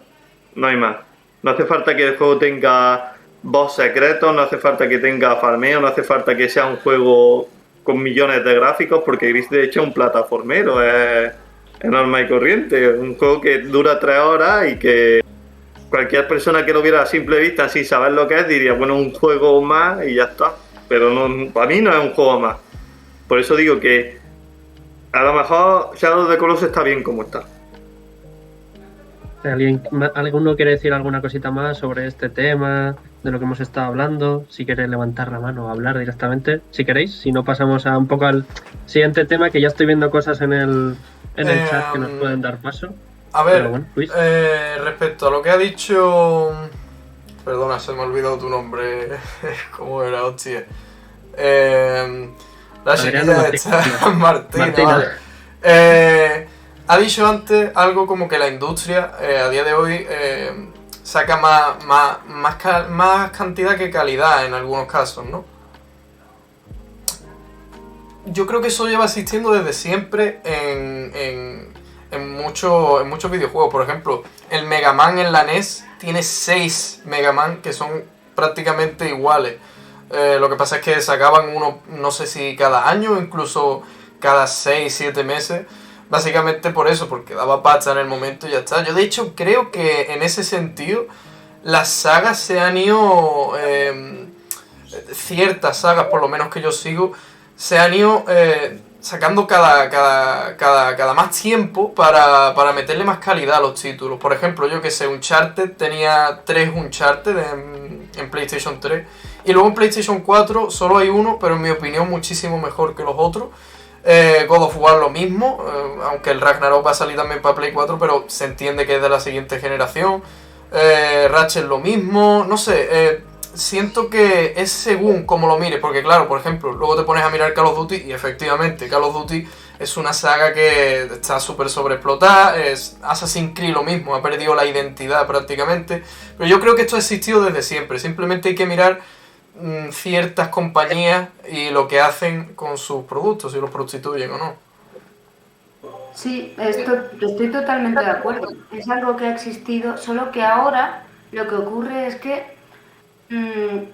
Speaker 2: no hay más. No hace falta que el juego tenga boss secretos, no hace falta que tenga farmeo, no hace falta que sea un juego con millones de gráficos, porque Gris de hecho es un plataformero, es es normal y corriente. Un juego que dura 3 horas y que cualquier persona que lo viera a simple vista sin saber lo que es diría, bueno, un juego más y ya está. Pero no, para mí no es un juego más. Por eso digo que a lo mejor Shadow of the Colossus está bien como está.
Speaker 1: ¿Alguno quiere decir alguna cosita más sobre este tema, de lo que hemos estado hablando? Si queréis levantar la mano o hablar directamente, si queréis. Si no, pasamos a un poco al siguiente tema, que ya estoy viendo cosas en el chat que nos pueden dar paso.
Speaker 4: A ver,
Speaker 1: bueno,
Speaker 4: respecto a lo que ha dicho... Perdona, se me ha olvidado tu nombre. ¿Cómo era, hostia? La chiquilla esta, Martina. Ha dicho antes algo como que la industria a día de hoy saca más cantidad que calidad en algunos casos, ¿no? Yo creo que eso lleva existiendo desde siempre en muchos videojuegos. Por ejemplo, el Mega Man en la NES tiene 6 Mega Man que son prácticamente iguales. Lo que pasa es que sacaban uno, no sé si cada año o incluso cada 6-7 meses. Básicamente por eso, porque daba pacha en el momento y ya está. Yo de hecho creo que en ese sentido las sagas se han ido... ciertas sagas, por lo menos que yo sigo, se han ido sacando cada más tiempo para meterle más calidad a los títulos. Por ejemplo, yo que sé, Uncharted tenía 3 Uncharted en PlayStation 3 y luego en PlayStation 4 solo hay uno, pero en mi opinión muchísimo mejor que los otros. God of War lo mismo, aunque el Ragnarok va a salir también para Play 4, pero se entiende que es de la siguiente generación. Ratchet lo mismo, no sé, siento que es según como lo mires, porque claro, por ejemplo, luego te pones a mirar Call of Duty y efectivamente Call of Duty es una saga que está súper sobreexplotada, es Assassin's Creed lo mismo, ha perdido la identidad prácticamente, pero yo creo que esto ha existido desde siempre, simplemente hay que mirar ciertas compañías y lo que hacen con sus productos, si los prostituyen o no.
Speaker 3: Sí, estoy totalmente de acuerdo. Es algo que ha existido, solo que ahora lo que ocurre es que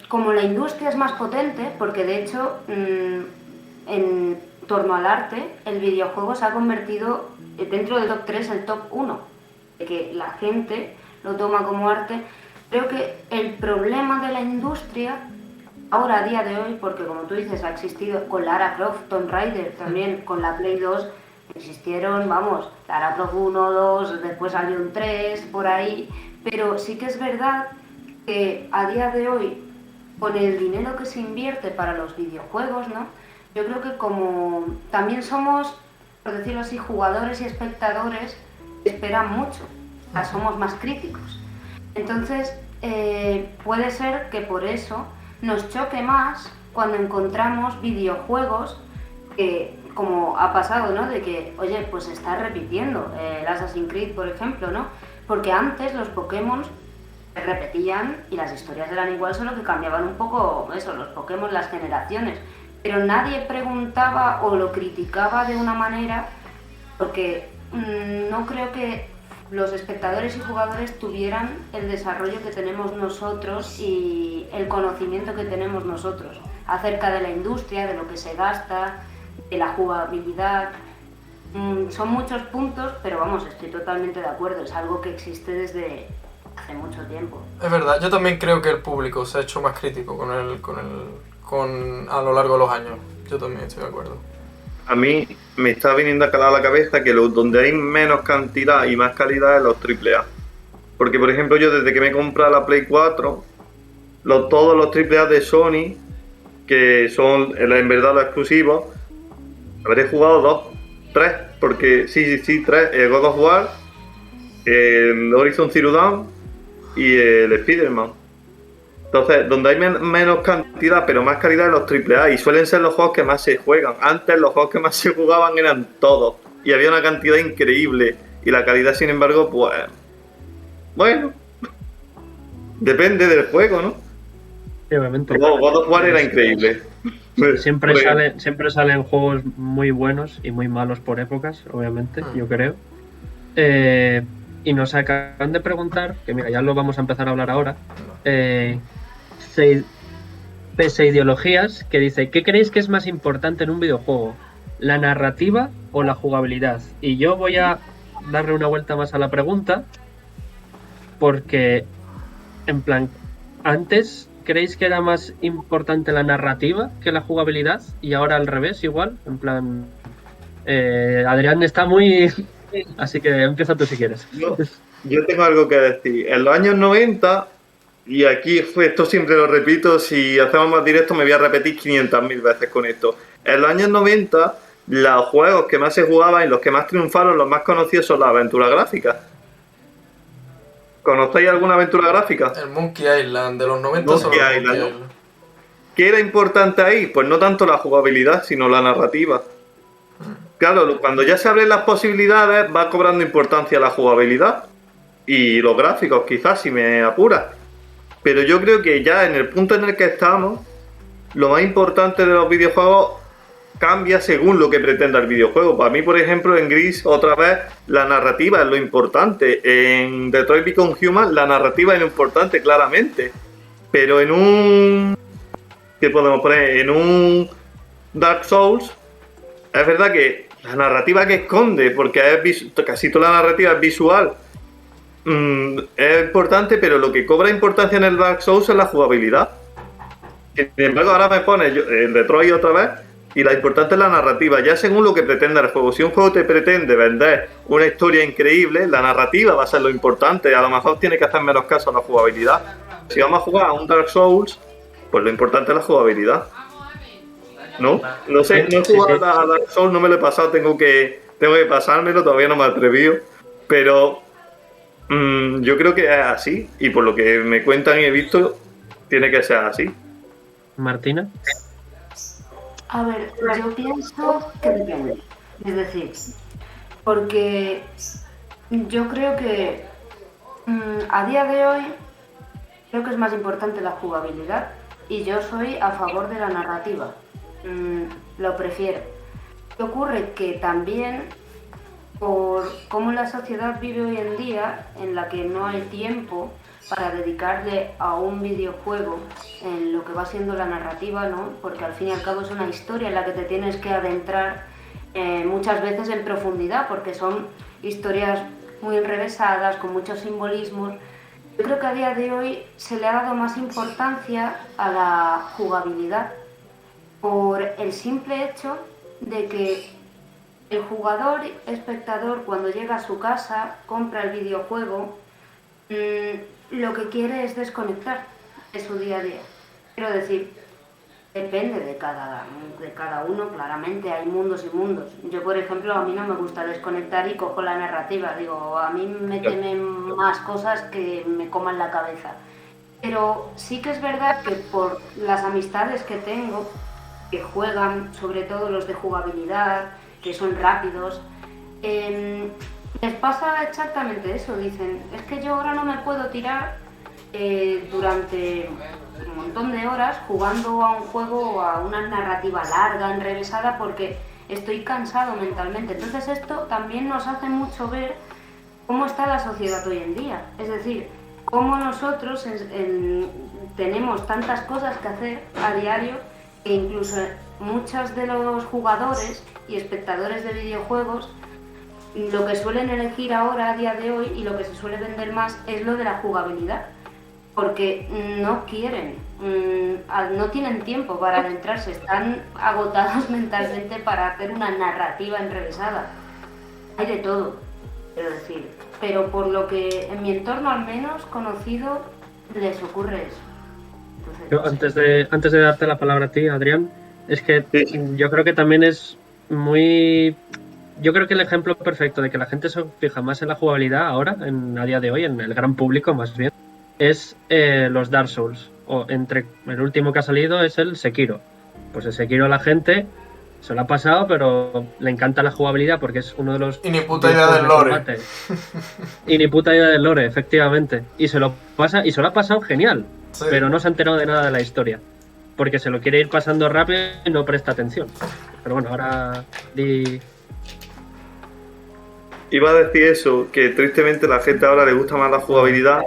Speaker 3: como la industria es más potente, porque de hecho en torno al arte el videojuego se ha convertido dentro del top 3 el top 1, de que la gente lo toma como arte. Creo que el problema de la industria ahora a día de hoy, porque como tú dices ha existido con Lara Croft, Tomb Raider, también con la Play 2 existieron, vamos, Lara Croft 1, 2, después salió un 3 por ahí, pero sí que es verdad que a día de hoy, con el dinero que se invierte para los videojuegos, ¿no? Yo creo que como también somos, por decirlo así, jugadores y espectadores, esperan mucho, o sea, somos más críticos. Entonces, puede ser que por eso nos choque más cuando encontramos videojuegos que, como ha pasado, ¿no? De que, oye, pues se está repitiendo el Assassin's Creed, por ejemplo, ¿no? Porque antes los Pokémon se repetían y las historias eran igual, solo que cambiaban un poco eso, los Pokémon, las generaciones. Pero nadie preguntaba o lo criticaba de una manera, porque no creo que los espectadores y jugadores tuvieran el desarrollo que tenemos nosotros y el conocimiento que tenemos nosotros acerca de la industria, de lo que se gasta, de la jugabilidad. Son muchos puntos, pero vamos, estoy totalmente de acuerdo, es algo que existe desde hace mucho tiempo.
Speaker 4: Es verdad, yo también creo que el público se ha hecho más crítico a lo largo de los años. Yo también estoy de acuerdo.
Speaker 2: A mí me está viniendo a la cabeza que donde hay menos cantidad y más calidad es los AAA. Porque, por ejemplo, yo desde que me he comprado la Play 4, todos los AAA de Sony, que son en verdad los exclusivos, habré jugado 3, porque sí, 3, el God of War, el Horizon Zero Dawn y el Spider-Man. Entonces, donde hay menos cantidad pero más calidad en los AAA, y suelen ser los juegos que más se juegan. Antes los juegos que más se jugaban eran todos y había una cantidad increíble, y la calidad, sin embargo, pues bueno, depende del juego, ¿no?
Speaker 1: Sí, obviamente.
Speaker 2: God of War era increíble.
Speaker 1: Siempre salen juegos muy buenos y muy malos por épocas, obviamente, yo creo. Y nos acaban de preguntar, que mira, ya lo vamos a empezar a hablar ahora, pese a ideologías, que dice, ¿qué creéis que es más importante en un videojuego? ¿La narrativa o la jugabilidad? Y yo voy a darle una vuelta más a la pregunta, porque, en plan, antes creéis que era más importante la narrativa que la jugabilidad, y ahora al revés igual, en plan... Adrián está muy... Así que empieza tú si quieres.
Speaker 2: Yo tengo algo que decir. En los años 90, y aquí esto siempre lo repito, si hacemos más directo me voy a repetir 500.000 veces con esto. En los años 90, los juegos que más se jugaban y los que más triunfaron, los más conocidos son las aventuras gráficas. ¿Conocéis alguna aventura gráfica?
Speaker 4: El Monkey Island de los 90
Speaker 2: Monkey
Speaker 4: son los
Speaker 2: Island,
Speaker 4: Monkey
Speaker 2: ¿no?
Speaker 4: Island.
Speaker 2: ¿Qué era importante ahí? Pues no tanto la jugabilidad, sino la narrativa. Claro, cuando ya se abren las posibilidades, va cobrando importancia la jugabilidad y los gráficos, quizás, si me apuras. Pero yo creo que ya en el punto en el que estamos, lo más importante de los videojuegos cambia según lo que pretenda el videojuego. Para mí, por ejemplo, en Gris, otra vez, la narrativa es lo importante. En Detroit Become Human, la narrativa es lo importante, claramente. Pero en un... ¿qué podemos poner? En un Dark Souls, es verdad que la narrativa que esconde, porque casi toda la narrativa es visual, es importante, pero lo que cobra importancia en el Dark Souls es la jugabilidad. Sin embargo, ahora me pones el Detroit otra vez, y la importante es la narrativa, ya según lo que pretenda el juego. Si un juego te pretende vender una historia increíble, la narrativa va a ser lo importante. A lo mejor tiene que hacer menos caso a la jugabilidad. Si vamos a jugar a un Dark Souls, pues lo importante es la jugabilidad. ¿No? No sé, no he jugado a Dark Souls, no me lo he pasado, tengo que pasármelo, todavía no me he atrevido, pero yo creo que es así, y por lo que me cuentan y he visto, tiene que ser así.
Speaker 1: Martina.
Speaker 3: A ver, yo pienso que depende. Es decir, porque yo creo que a día de hoy creo que es más importante la jugabilidad y yo soy a favor de la narrativa. Lo prefiero. ¿Qué ocurre? Que también por cómo la sociedad vive hoy en día, en la que no hay tiempo para dedicarle a un videojuego en lo que va siendo la narrativa, ¿no? Porque al fin y al cabo es una historia en la que te tienes que adentrar muchas veces en profundidad, porque son historias muy enrevesadas, con muchos simbolismos. Yo creo que a día de hoy se le ha dado más importancia a la jugabilidad por el simple hecho de que el jugador espectador, cuando llega a su casa, compra el videojuego, lo que quiere es desconectar de su día a día. Quiero decir, depende de cada uno, claramente, hay mundos y mundos. Yo, por ejemplo, a mí no me gusta desconectar y cojo la narrativa. Digo, a mí me temen más cosas que me coman la cabeza. Pero sí que es verdad que por las amistades que tengo, que juegan, sobre todo los de jugabilidad, que son rápidos, les pasa exactamente eso. Dicen, es que yo ahora no me puedo tirar durante un montón de horas jugando a un juego o a una narrativa larga, enrevesada, porque estoy cansado mentalmente. Entonces esto también nos hace mucho ver cómo está la sociedad hoy en día. Es decir, cómo nosotros tenemos tantas cosas que hacer a diario que incluso muchos de los jugadores y espectadores de videojuegos lo que suelen elegir ahora a día de hoy y lo que se suele vender más es lo de la jugabilidad, porque no quieren, no tienen tiempo para adentrarse, están agotados mentalmente para hacer una narrativa enrevesada. Hay de todo, quiero decir, pero por lo que en mi entorno al menos conocido les ocurre eso. Entonces,
Speaker 1: Yo, antes de darte la palabra a ti, Adrián, es que yo creo que también es muy... Yo creo que el ejemplo perfecto de que la gente se fija más en la jugabilidad ahora, a día de hoy, en el gran público más bien, es los Dark Souls. O entre el último que ha salido es el Sekiro. Pues el Sekiro la gente se lo ha pasado, pero le encanta la jugabilidad porque es uno de los...
Speaker 4: Y ni puta idea del lore.
Speaker 1: Y ni puta idea del lore, efectivamente. Y se lo ha pasado genial,
Speaker 4: Sí.
Speaker 1: pero no se ha enterado de nada de la historia. Porque se lo quiere ir pasando rápido y no presta atención. Pero bueno, ahora
Speaker 2: Iba a decir eso, que tristemente a la gente ahora le gusta más la jugabilidad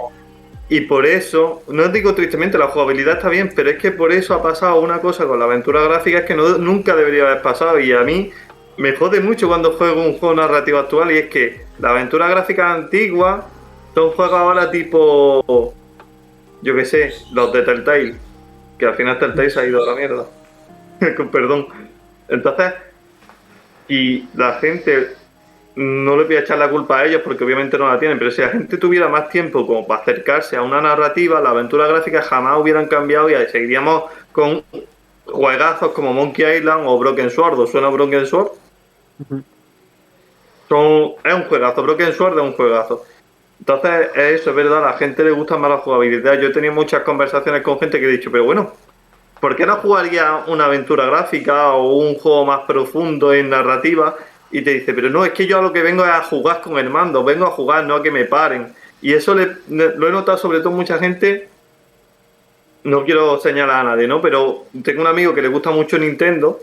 Speaker 2: y por eso, no digo tristemente, la jugabilidad está bien, pero es que por eso ha pasado una cosa con la aventura gráfica, es que nunca debería haber pasado, y a mí, me jode mucho cuando juego un juego narrativo actual, y es que la aventura gráfica antigua son juegos ahora tipo, yo qué sé, los de Telltale, que al final Telltale se ha ido a la mierda. Con perdón. Entonces, y la gente, no le voy a echar la culpa a ellos porque obviamente no la tienen, pero si la gente tuviera más tiempo como para acercarse a una narrativa, la aventura gráfica jamás hubieran cambiado y seguiríamos con juegazos como Monkey Island o Broken Sword. ¿Os suena Broken Sword? Es un juegazo, Broken Sword es un juegazo. Entonces, eso es verdad, a la gente le gusta más la jugabilidad. Yo he tenido muchas conversaciones con gente que he dicho, pero bueno, ¿por qué no jugaría una aventura gráfica o un juego más profundo en narrativa? Y te dice, pero no, es que yo a lo que vengo es a jugar con el mando, vengo a jugar, no a que me paren. Y eso lo he notado sobre todo mucha gente, no quiero señalar a nadie, ¿no? Pero tengo un amigo que le gusta mucho Nintendo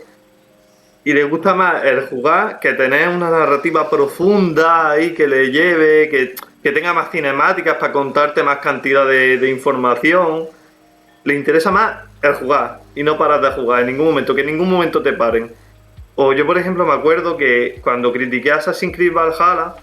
Speaker 2: y le gusta más el jugar que tener una narrativa profunda ahí que le lleve, que tenga más cinemáticas para contarte más cantidad de información. Le interesa más el jugar y no parar de jugar en ningún momento, que en ningún momento te paren. O yo, por ejemplo, me acuerdo que cuando critiqué a Assassin's Creed Valhalla,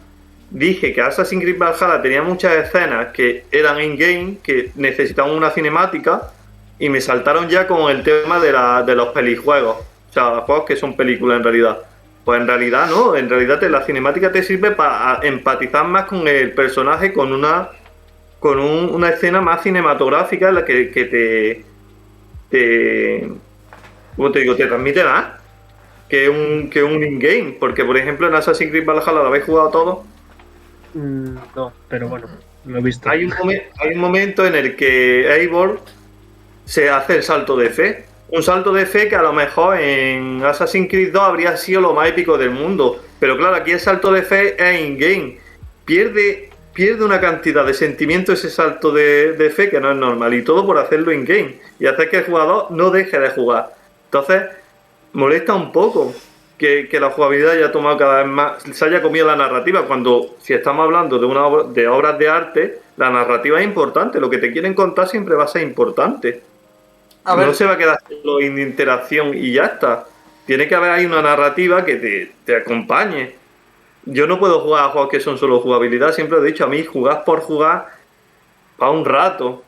Speaker 2: dije que Assassin's Creed Valhalla tenía muchas escenas que eran in-game, que necesitaban una cinemática, y me saltaron ya con el tema de los pelijuegos. O sea, juegos que son películas en realidad. Pues en realidad no, en realidad la cinemática te sirve para empatizar más con el personaje, con una escena más cinematográfica en la que ¿cómo te digo? Te transmite más que un in-game. Porque, por ejemplo, en Assassin's Creed Valhalla, ¿lo habéis jugado todo?
Speaker 1: No, pero bueno, lo he visto.
Speaker 2: Hay un momento en el que Eivor se hace el salto de fe. Un salto de fe que a lo mejor en Assassin's Creed 2 habría sido lo más épico del mundo. Pero claro, aquí el salto de fe es in-game. Pierde una cantidad de sentimiento ese salto de fe que no es normal. Y todo por hacerlo in-game. Y hacer que el jugador no deje de jugar. Entonces, molesta un poco que la jugabilidad haya tomado cada vez más, se haya comido la narrativa, cuando si estamos hablando de obras de arte, la narrativa es importante, lo que te quieren contar siempre va a ser importante. No se va a quedar solo en interacción y ya está. Tiene que haber ahí una narrativa que te acompañe. Yo no puedo jugar a juegos que son solo jugabilidad, siempre he dicho, a mí jugar por jugar para un rato.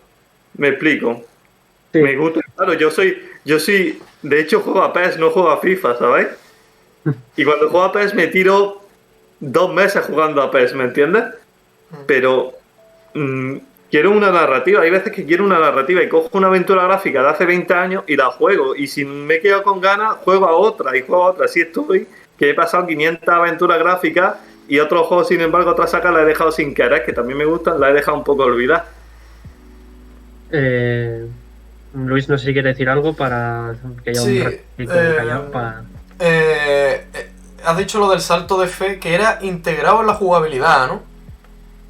Speaker 2: ¿Me explico? Sí. Me gusta, claro, yo soy, de hecho juego a PES, no juego a FIFA, ¿sabes? Y cuando juego a PES me tiro 2 meses jugando a PES, ¿me entiendes? Pero quiero una narrativa, hay veces que quiero una narrativa y cojo una aventura gráfica de hace 20 años y la juego, y si me quedo con ganas, juego a otra, así estoy, que he pasado 500 aventuras gráficas y otros juegos, sin embargo, otras sacas las he dejado sin querer, que también me gustan, las he dejado un poco olvidadas.
Speaker 1: Luis, no sé si quiere decir algo para que haya un ratito callado para...
Speaker 4: Has dicho lo del salto de fe, que era integrado en la jugabilidad, ¿no?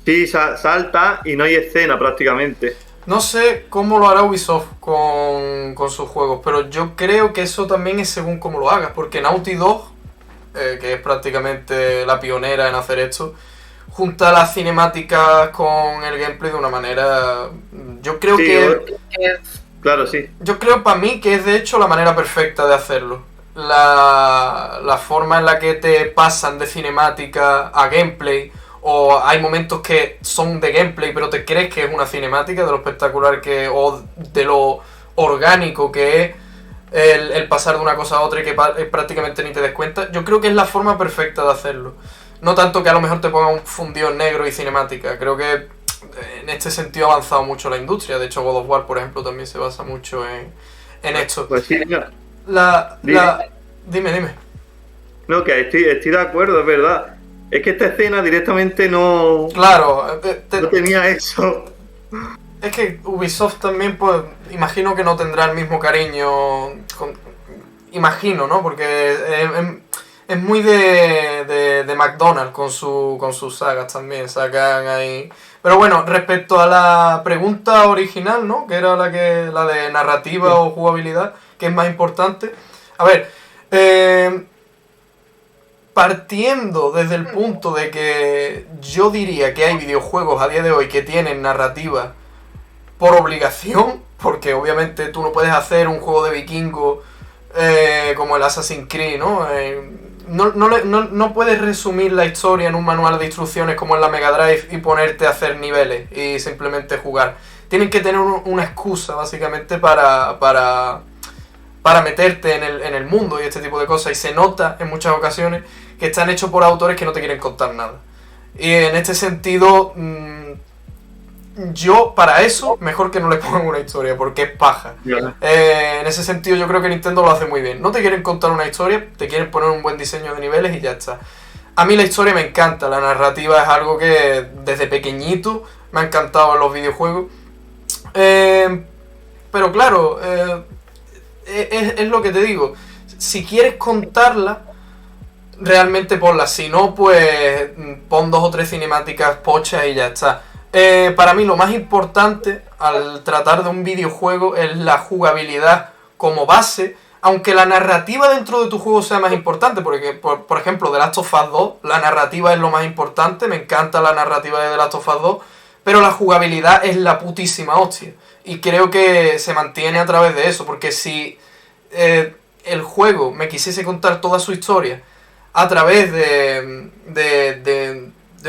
Speaker 2: Sí, salta y no hay escena prácticamente.
Speaker 4: No sé cómo lo hará Ubisoft con sus juegos, pero yo creo que eso también es según cómo lo hagas, porque Naughty Dog, que es prácticamente la pionera en hacer esto, junta las cinemáticas con el gameplay de una manera... Yo creo
Speaker 2: Claro, sí.
Speaker 4: Yo creo para mí que es de hecho la manera perfecta de hacerlo. La forma en la que te pasan de cinemática a gameplay, o hay momentos que son de gameplay pero te crees que es una cinemática, de lo espectacular que, o de lo orgánico que es el pasar de una cosa a otra y que prácticamente ni te des cuenta. Yo creo que es la forma perfecta de hacerlo. No tanto que a lo mejor te ponga un fundido en negro y cinemática. Creo que en este sentido ha avanzado mucho la industria. De hecho, God of War, por ejemplo, también se basa mucho en esto.
Speaker 2: Pues sí, mira.
Speaker 4: Dime.
Speaker 2: No, que estoy de acuerdo, es verdad. Es que esta escena directamente no...
Speaker 4: Claro.
Speaker 2: No tenía eso.
Speaker 4: Es que Ubisoft también, pues, imagino que no tendrá el mismo cariño... Imagino, ¿no? Porque es muy de McDonald's con sus sagas también. Sacan ahí... Pero bueno, respecto a la pregunta original, ¿no? Que era la de narrativa o jugabilidad, que es más importante. A ver, partiendo desde el punto de que yo diría que hay videojuegos a día de hoy que tienen narrativa por obligación, porque obviamente tú no puedes hacer un juego de vikingo como el Assassin's Creed, ¿no? no puedes resumir la historia en un manual de instrucciones como en la Mega Drive y ponerte a hacer niveles y simplemente jugar. Tienen que tener una excusa, básicamente, para meterte en el mundo y este tipo de cosas. Y se nota en muchas ocasiones que están hechos por autores que no te quieren contar nada. Y en este sentido, yo para eso, mejor que no le pongan una historia, porque es paja. En ese sentido yo creo que Nintendo lo hace muy bien. No te quieren contar una historia, te quieren poner un buen diseño de niveles y ya está. A mí la historia me encanta, la narrativa es algo que desde pequeñito me ha encantado en los videojuegos. Pero claro, es lo que te digo. Si quieres contarla, realmente ponla. Si no, pues pon 2 o 3 cinemáticas pochas y ya está. Para mí lo más importante al tratar de un videojuego es la jugabilidad como base, aunque la narrativa dentro de tu juego sea más importante, porque por ejemplo The Last of Us 2, la narrativa es lo más importante, me encanta la narrativa de The Last of Us 2, pero la jugabilidad es la putísima hostia, y creo que se mantiene a través de eso, porque si el juego me quisiese contar toda su historia a través de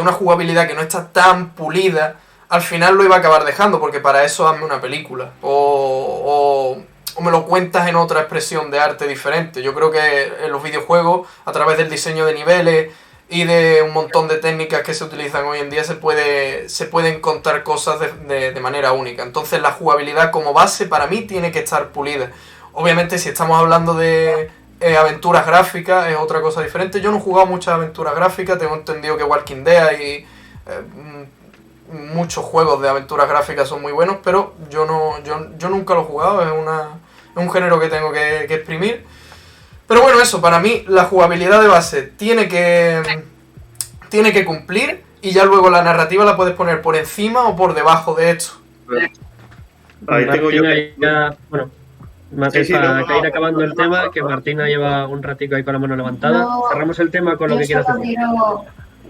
Speaker 4: una jugabilidad que no está tan pulida, al final lo iba a acabar dejando, porque para eso hazme una película o me lo cuentas en otra expresión de arte diferente. Yo creo que en los videojuegos, a través del diseño de niveles y de un montón de técnicas que se utilizan hoy en día, se pueden contar cosas de manera única. Entonces la jugabilidad como base para mí tiene que estar pulida. Obviamente si estamos hablando de aventuras gráficas es otra cosa diferente. Yo no he jugado muchas aventuras gráficas, tengo entendido que Walking Dead y muchos juegos de aventuras gráficas son muy buenos, pero yo nunca lo he jugado, es un género que tengo que exprimir. Pero bueno, eso, para mí la jugabilidad de base tiene que cumplir, y ya luego la narrativa la puedes poner por encima o por debajo de esto.
Speaker 2: Ahí tengo yo
Speaker 1: que... Bueno, para ir acabando el tema, que Martina lleva un ratico ahí con la mano levantada. Cerramos el tema con lo que quieras decir.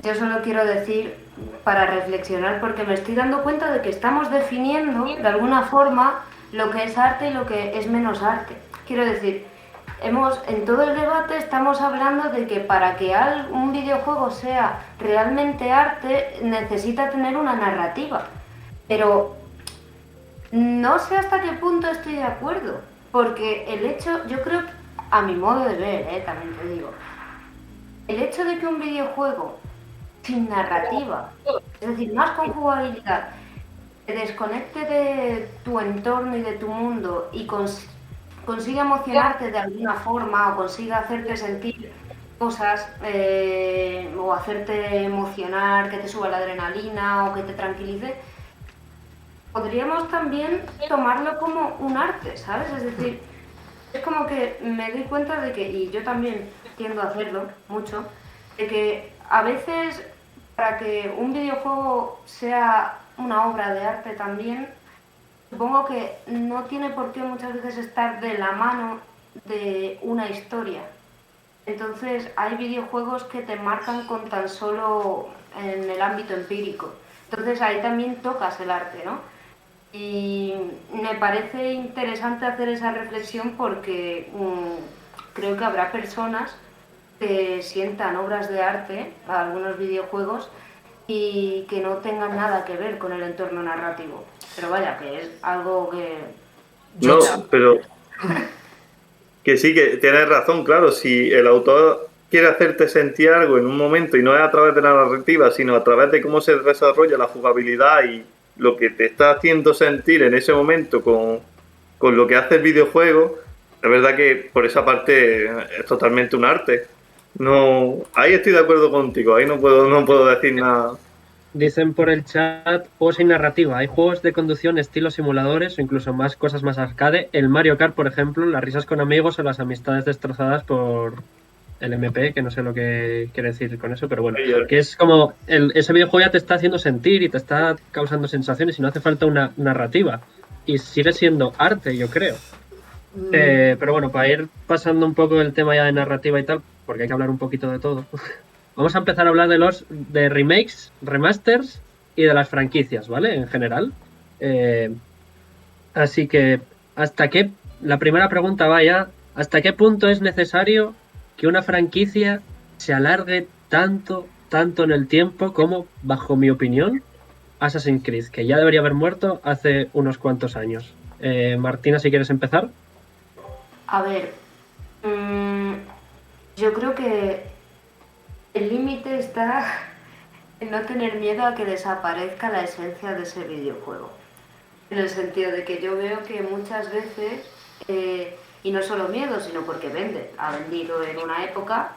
Speaker 3: Yo solo quiero decir, para reflexionar, porque me estoy dando cuenta de que estamos definiendo de alguna forma lo que es arte y lo que es menos arte. Quiero decir, en todo el debate estamos hablando de que para que un videojuego sea realmente arte necesita tener una narrativa, pero no sé hasta qué punto estoy de acuerdo, porque el hecho, yo creo, a mi modo de ver, también te digo, el hecho de que un videojuego sin narrativa, es decir, más con jugabilidad, te desconecte de tu entorno y de tu mundo y consiga emocionarte de alguna forma, o consiga hacerte sentir cosas, o hacerte emocionar, que te suba la adrenalina o que te tranquilice, podríamos también tomarlo como un arte, ¿sabes? Es decir, es como que me doy cuenta de que, y yo también tiendo a hacerlo mucho, de que a veces para que un videojuego sea una obra de arte también, supongo que no tiene por qué muchas veces estar de la mano de una historia. Entonces hay videojuegos que te marcan con tan solo en el ámbito empírico. Entonces ahí también tocas el arte, ¿no? Y me parece interesante hacer esa reflexión porque creo que habrá personas que sientan obras de arte a algunos videojuegos y que no tengan nada que ver con el entorno narrativo. Pero vaya, que es algo que...
Speaker 2: No, pero... que sí, que tienes razón, claro. Si el autor quiere hacerte sentir algo en un momento, y no es a través de la narrativa, sino a través de cómo se desarrolla la jugabilidad y lo que te está haciendo sentir en ese momento con lo que hace el videojuego, es verdad que por esa parte es totalmente un arte. No, ahí estoy de acuerdo contigo, ahí no puedo decir nada.
Speaker 1: Dicen por el chat, juegos sin narrativa. Hay juegos de conducción estilo simuladores o incluso más cosas más arcade. El Mario Kart, por ejemplo, las risas con amigos o las amistades destrozadas por el MP, que no sé lo que quiere decir con eso, pero bueno, que es como ese videojuego ya te está haciendo sentir y te está causando sensaciones y no hace falta una narrativa. Y sigue siendo arte, yo creo. Pero bueno, para ir pasando un poco el tema ya de narrativa y tal, porque hay que hablar un poquito de todo. Vamos a empezar a hablar de remakes, remasters y de las franquicias, ¿vale? En general. Así que, la primera pregunta vaya, ¿hasta qué punto es necesario que una franquicia se alargue tanto en el tiempo como, bajo mi opinión, Assassin's Creed, que ya debería haber muerto hace unos cuantos años. Martina, si quieres empezar.
Speaker 3: A ver, yo creo que el límite está en no tener miedo a que desaparezca la esencia de ese videojuego. En el sentido de que yo veo que muchas veces, y no solo miedo, sino porque vende, ha vendido en una época,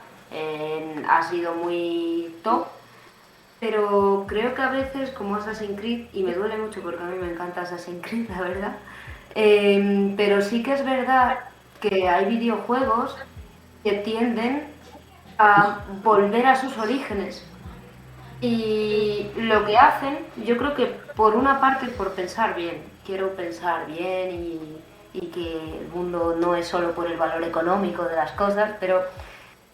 Speaker 3: ha sido muy top, pero creo que a veces, como Assassin's Creed, y me duele mucho porque a mí me encanta Assassin's Creed, la verdad, pero sí que es verdad que hay videojuegos que tienden a volver a sus orígenes. Y lo que hacen, yo creo que por una parte es por pensar bien, quiero pensar bien y que el mundo no es solo por el valor económico de las cosas, pero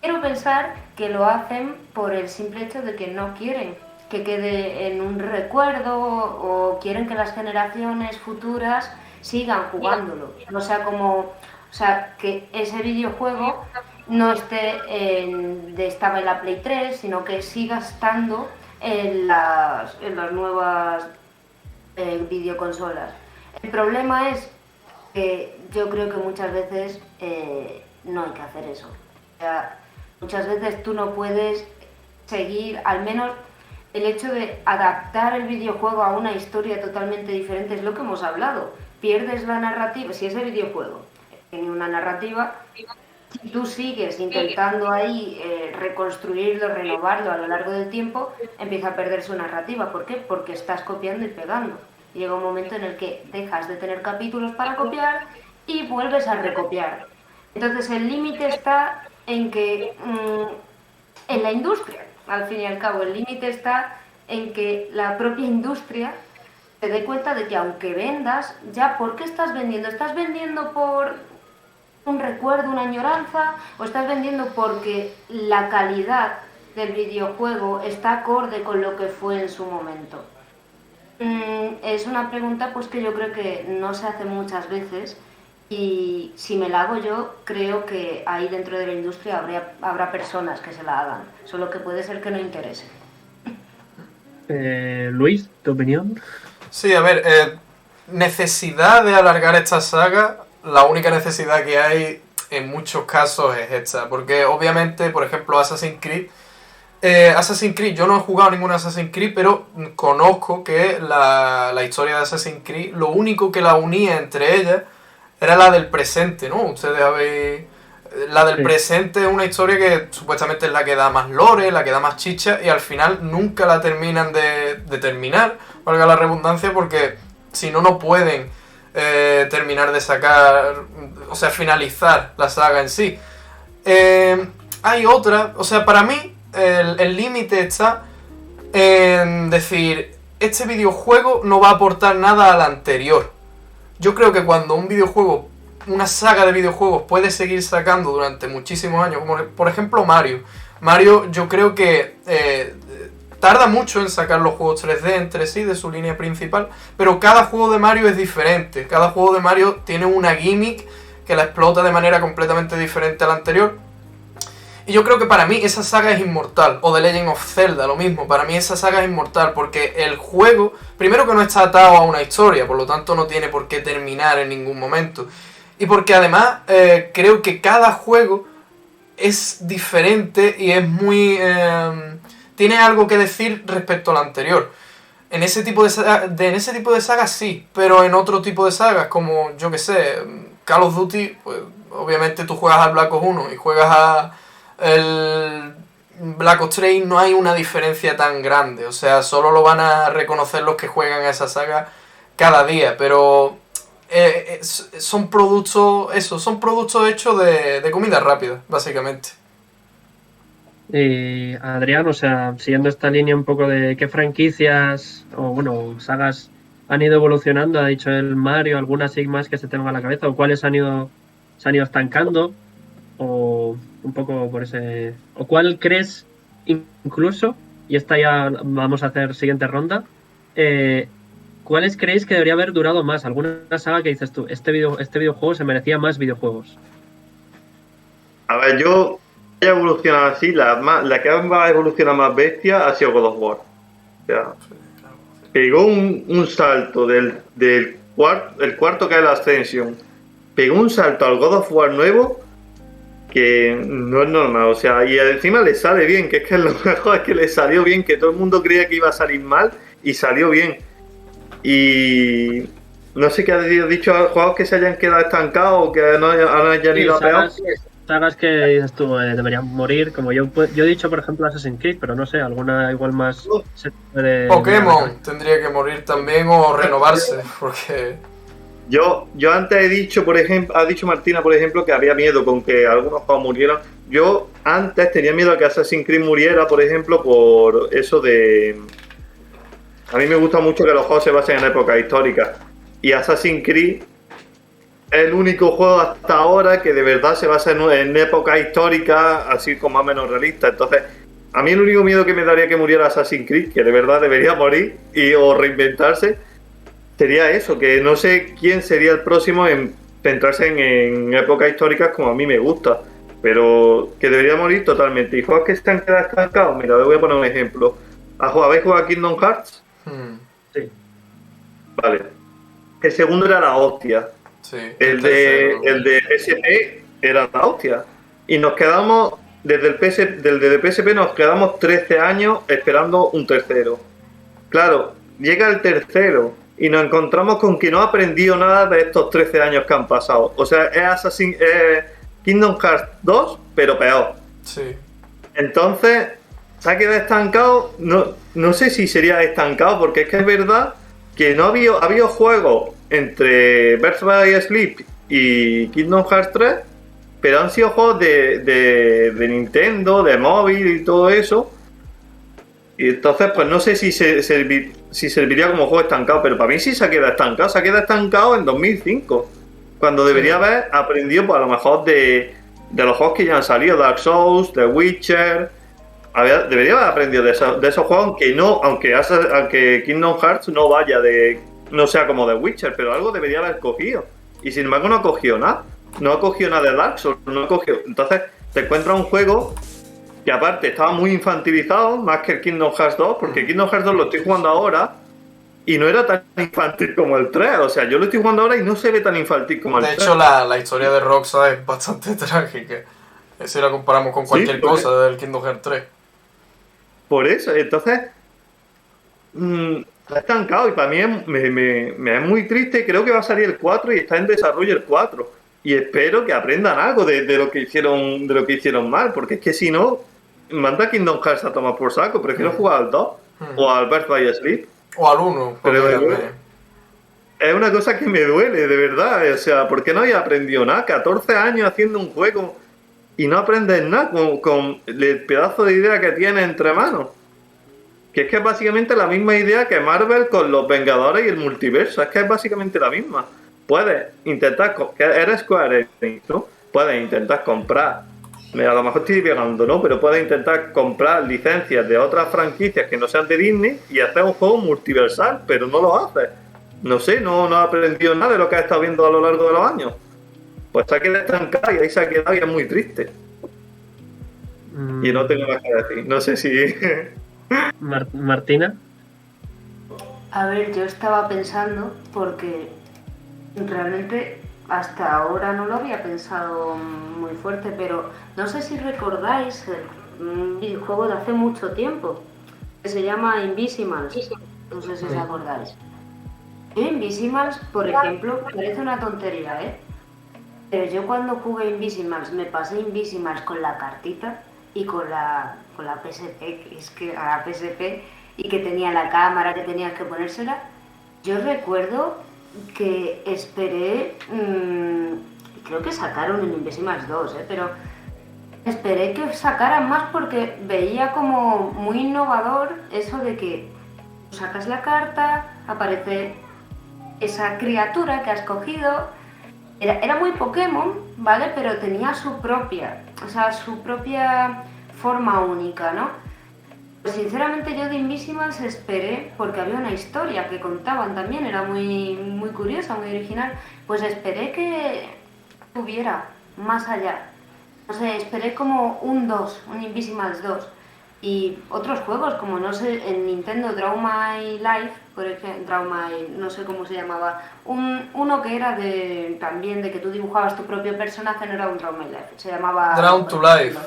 Speaker 3: quiero pensar que lo hacen por el simple hecho de que no quieren que quede en un recuerdo o quieren que las generaciones futuras sigan jugándolo. O sea, que ese videojuego no estaba en la Play 3, sino que siga estando en las nuevas videoconsolas. El problema es que yo creo que muchas veces no hay que hacer eso. O sea, muchas veces tú no puedes seguir, al menos el hecho de adaptar el videojuego a una historia totalmente diferente es lo que hemos hablado. Pierdes la narrativa, si ese videojuego tiene una narrativa, si tú sigues intentando ahí reconstruirlo, renovarlo a lo largo del tiempo, empieza a perder su narrativa. ¿Por qué? Porque estás copiando y pegando. Llega un momento en el que dejas de tener capítulos para copiar y vuelves a recopiar. Entonces el límite está en que en la industria, al fin y al cabo, el límite está en que la propia industria se dé cuenta de que aunque vendas, ya, ¿por qué estás vendiendo? ¿Estás vendiendo por un recuerdo, una añoranza, o estás vendiendo porque la calidad del videojuego está acorde con lo que fue en su momento? Es una pregunta pues que yo creo que no se hace muchas veces, y si me la hago yo, creo que ahí dentro de la industria habrá personas que se la hagan, solo que puede ser que no interese.
Speaker 1: Luis, ¿tu opinión?
Speaker 4: Sí, a ver, necesidad de alargar esta saga, la única necesidad que hay en muchos casos es esta, porque obviamente, por ejemplo, Assassin's Creed, yo no he jugado ningún Assassin's Creed, pero conozco que la historia de Assassin's Creed, lo único que la unía entre ellas era la del presente, ¿no? Ustedes habéis... La del presente es una historia que supuestamente es la que da más lore, la que da más chicha, y al final nunca la terminan de terminar, valga la redundancia, porque si no, no pueden terminar de sacar, o sea, finalizar la saga en sí. Hay otra, o sea, para mí el límite está en decir, este videojuego no va a aportar nada al anterior. Yo creo que cuando un videojuego, una saga de videojuegos puede seguir sacando durante muchísimos años, como por ejemplo Mario. Mario yo creo que tarda mucho en sacar los juegos 3D entre sí de su línea principal, pero cada juego de Mario es diferente. Cada juego de Mario tiene una gimmick que la explota de manera completamente diferente a la anterior. Y yo creo que para mí esa saga es inmortal. O The Legend of Zelda, lo mismo. Para mí esa saga es inmortal porque el juego, primero que no está atado a una historia, por lo tanto no tiene por qué terminar en ningún momento. Y porque además creo que cada juego es diferente y es muy... tiene algo que decir respecto al anterior. En ese tipo de sagas sí, pero en otro tipo de sagas como, yo que sé, Call of Duty, pues obviamente tú juegas al Black Ops 1 y juegas a el Black Ops 3 y no hay una diferencia tan grande. O sea, solo lo van a reconocer los que juegan a esa saga cada día, pero... son productos hechos de comida rápida, básicamente.
Speaker 1: Adrián, o sea, siguiendo esta línea un poco de qué franquicias o bueno, sagas han ido evolucionando, ha dicho el Mario, algunas sí más que se tengan a la cabeza, o cuáles se han ido estancando, o un poco por ese... ¿O cuál crees incluso, y esta ya vamos a hacer siguiente ronda, ¿cuáles creéis que debería haber durado más? ¿Alguna saga que dices tú, este videojuego se merecía más videojuegos?
Speaker 2: A ver, yo haya evolucionado así, la que ha evolucionado más bestia ha sido God of War. O sea, pegó un salto del cuarto que es la Ascension. Pegó un salto al God of War nuevo que no es normal. O sea, y encima le sale bien, que es que lo mejor es que le salió bien, que todo el mundo creía que iba a salir mal y salió bien. Y no sé qué has dicho a los juegos que se hayan quedado estancados o que no hayan ido a peor.
Speaker 1: Sagas que dices tú deberían morir, como yo he dicho, por ejemplo, Assassin's Creed, pero no sé, alguna igual más...
Speaker 4: Pokémon tendría que morir también o renovarse, porque...
Speaker 2: Yo antes he dicho, por ejemplo, ha dicho Martina, por ejemplo, que había miedo con que algunos juegos murieran. Yo antes tenía miedo a que Assassin's Creed muriera, por ejemplo, por eso de... A mí me gusta mucho que los juegos se basen en épocas históricas. Y Assassin's Creed es el único juego hasta ahora que de verdad se basa en épocas históricas, así como más o menos realistas. Entonces, a mí el único miedo que me daría que muriera Assassin's Creed, que de verdad debería morir o reinventarse, sería eso, que no sé quién sería el próximo en centrarse en épocas históricas como a mí me gusta, pero que debería morir totalmente. Y juegos que se han quedado estancados, mira, le voy a poner un ejemplo. ¿Habéis jugado a Kingdom Hearts?
Speaker 1: Sí.
Speaker 2: Vale. El segundo era la hostia.
Speaker 4: Sí,
Speaker 2: El de PSP era la hostia. Y nos quedamos, desde el PSP nos quedamos 13 años esperando un tercero. Claro, llega el tercero y nos encontramos con que no ha aprendido nada de estos 13 años que han pasado. O sea, es Kingdom Hearts 2, pero peor.
Speaker 4: Sí.
Speaker 2: Entonces, se ha quedado estancado. No sé si sería estancado, porque es que es verdad que no ha habido juegos entre Birth by Sleep y Kingdom Hearts 3, pero han sido juegos de Nintendo, de móvil y todo eso. Y entonces, pues no sé si serviría como juego estancado, pero para mí sí se ha quedado estancado. Se ha quedado estancado en 2005, cuando debería haber aprendido, pues a lo mejor de los juegos que ya han salido, Dark Souls, The Witcher. Debería haber aprendido de esos juegos, aunque Kingdom Hearts no sea como The Witcher, pero algo debería haber cogido. Y sin embargo no ha cogido nada. No ha cogido nada de Dark Souls, no ha cogido. Entonces te encuentras un juego que aparte estaba muy infantilizado, más que el Kingdom Hearts 2, porque Kingdom Hearts 2 lo estoy jugando ahora y no era tan infantil como el 3. O sea, yo lo estoy jugando ahora y no se ve tan infantil como el 3.
Speaker 4: De hecho, la historia de Roxa es bastante trágica. Si la comparamos con cualquier cosa del Kingdom Hearts 3.
Speaker 2: Por eso, entonces está estancado y para mí me es muy triste. Creo que va a salir el 4 y está en desarrollo el 4. Y espero que aprendan algo de lo que hicieron mal, porque es que si no, manda Kingdom Hearts a tomar por saco. Prefiero jugar al 2 o al Birth by Sleep.
Speaker 4: O al 1.
Speaker 2: Pero es una cosa que me duele, de verdad. O sea, ¿por qué no había aprendido nada? 14 años haciendo un juego y no aprendes nada con el pedazo de idea que tienes entre manos. Que es básicamente la misma idea que Marvel con los Vengadores y el multiverso. Es que es básicamente la misma. Puedes intentar, que eres Square Enix, ¿no? Puedes intentar comprar, a lo mejor estoy divagando, ¿no? Pero puedes intentar comprar licencias de otras franquicias que no sean de Disney y hacer un juego multiversal, pero no lo haces. No sé, no has aprendido nada de lo que has estado viendo a lo largo de los años. Pues se ha quedado estancado y ahí se ha quedado y es muy triste. Y no tengo más que decir. No sé si...
Speaker 1: Martina.
Speaker 3: A ver, yo estaba pensando, porque realmente hasta ahora no lo había pensado muy fuerte, pero no sé si recordáis un videojuego de hace mucho tiempo que se llama Invisimals. No sé si os acordáis. Invisimals, por ejemplo, parece una tontería, ¿eh? Pero yo cuando jugué Invisimals, me pasé Invisimals con la cartita y con la PSP, que es que a la PSP, y que tenía la cámara, que tenías que ponérsela. Yo recuerdo que esperé, creo que sacaron en Invisimals 2, pero esperé que sacaran más porque veía como muy innovador eso de que sacas la carta, aparece esa criatura que has cogido. Era muy Pokémon, ¿vale? Pero tenía su propia forma única, ¿no? Pues sinceramente yo de Invisimals esperé, porque había una historia que contaban también, era muy, muy curiosa, muy original, pues esperé que tuviera más allá. no sé, esperé como un 2, un Invisimals 2. Y otros juegos, como no sé, en Nintendo Draw My Life, por ejemplo, Draw My, no sé cómo se llamaba, uno que era también de que tú dibujabas tu propio personaje, no era un Draw My Life, se llamaba...
Speaker 4: Drawn to Life.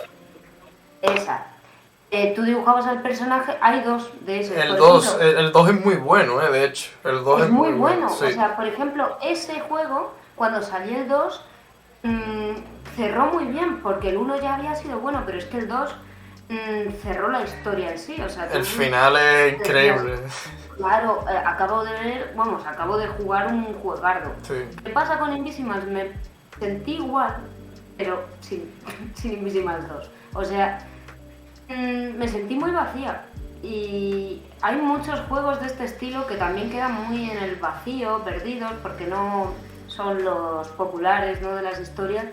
Speaker 3: Esa. Tú dibujabas al personaje, hay 2 de esos.
Speaker 4: El 2 es muy bueno, de hecho. El 2
Speaker 3: es muy bueno.
Speaker 4: Sí.
Speaker 3: O sea, por ejemplo, ese juego, cuando salió el 2, cerró muy bien, porque el 1 ya había sido bueno, pero es que el 2 cerró la historia en sí. O sea,
Speaker 4: el final es increíble.
Speaker 3: Claro, acabo de jugar un juegardo.
Speaker 4: Sí.
Speaker 3: ¿Qué pasa con Invisimals? Me sentí igual, pero sin Invisimals 2. O sea, me sentí muy vacía. Y hay muchos juegos de este estilo que también quedan muy en el vacío, perdidos, porque no son los populares, ¿no?, de las historias.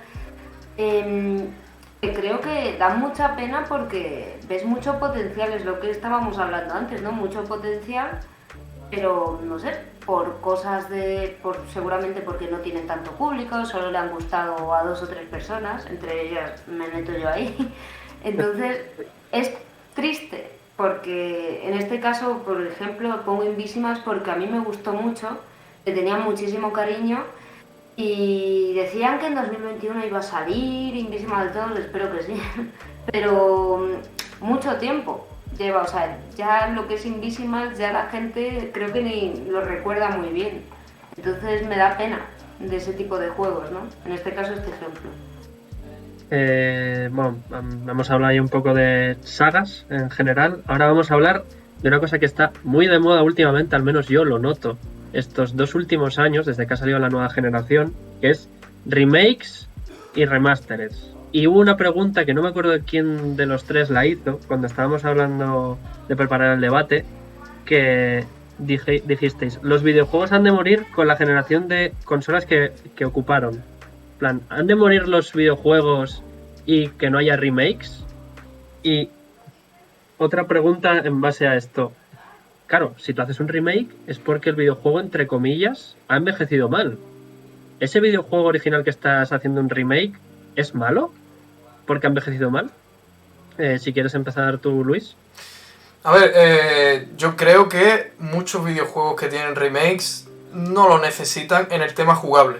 Speaker 3: Que creo que dan mucha pena porque ves mucho potencial, es lo que estábamos hablando antes, ¿no? Mucho potencial, pero no sé, por cosas seguramente porque no tienen tanto público, solo le han gustado a 2 o 3 personas, entre ellas me meto yo ahí. Entonces es triste porque en este caso, por ejemplo, pongo Invisimals porque a mí me gustó mucho, le tenía muchísimo cariño. Y decían que en 2021 iba a salir Invisimals 2, espero que sí, pero mucho tiempo lleva, o sea, ya lo que es Invisimals, ya la gente creo que ni lo recuerda muy bien. Entonces me da pena de ese tipo de juegos, ¿no? En este caso, este ejemplo.
Speaker 1: Bueno, hemos hablado ahí un poco de sagas en general. Ahora vamos a hablar de una cosa que está muy de moda últimamente, al menos yo lo noto estos 2 últimos años, desde que ha salido la nueva generación, que es remakes y remasteres. Y hubo una pregunta que no me acuerdo de quién de los 3 la hizo, cuando estábamos hablando de preparar el debate, que dijisteis, los videojuegos han de morir con la generación de consolas que ocuparon. En plan, ¿han de morir los videojuegos y que no haya remakes? Y otra pregunta en base a esto. Claro, si tú haces un remake es porque el videojuego, entre comillas, ha envejecido mal. ¿Ese videojuego original que estás haciendo un remake es malo? ¿Porque ha envejecido mal? Si quieres empezar tú, Luis.
Speaker 4: A ver, yo creo que muchos videojuegos que tienen remakes no lo necesitan en el tema jugable.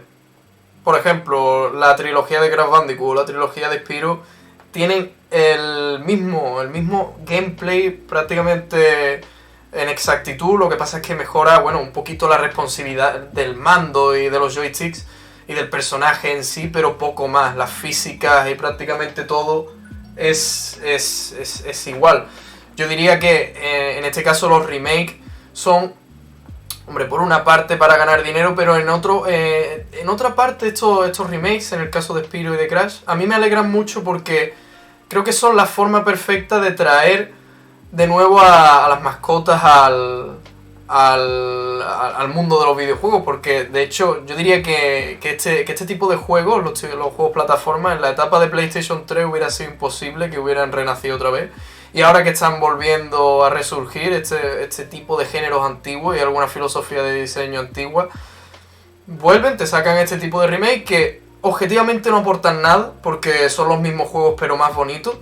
Speaker 4: Por ejemplo, la trilogía de Crash Bandicoot o la trilogía de Spyro tienen el mismo gameplay prácticamente en exactitud. Lo que pasa es que mejora, bueno, un poquito la responsividad del mando y de los joysticks y del personaje en sí, pero poco más. Las físicas y prácticamente todo es igual. Yo diría que en este caso los remakes son, hombre, por una parte para ganar dinero, pero en otra parte estos remakes, en el caso de Spyro y de Crash, a mí me alegran mucho porque creo que son la forma perfecta de traer de nuevo a las mascotas al mundo de los videojuegos, porque de hecho yo diría que este tipo de juegos, los juegos plataformas, en la etapa de PlayStation 3 hubiera sido imposible que hubieran renacido otra vez. Y ahora que están volviendo a resurgir este tipo de géneros antiguos y alguna filosofía de diseño antigua, vuelven, te sacan este tipo de remake que objetivamente no aportan nada, porque son los mismos juegos pero más bonitos.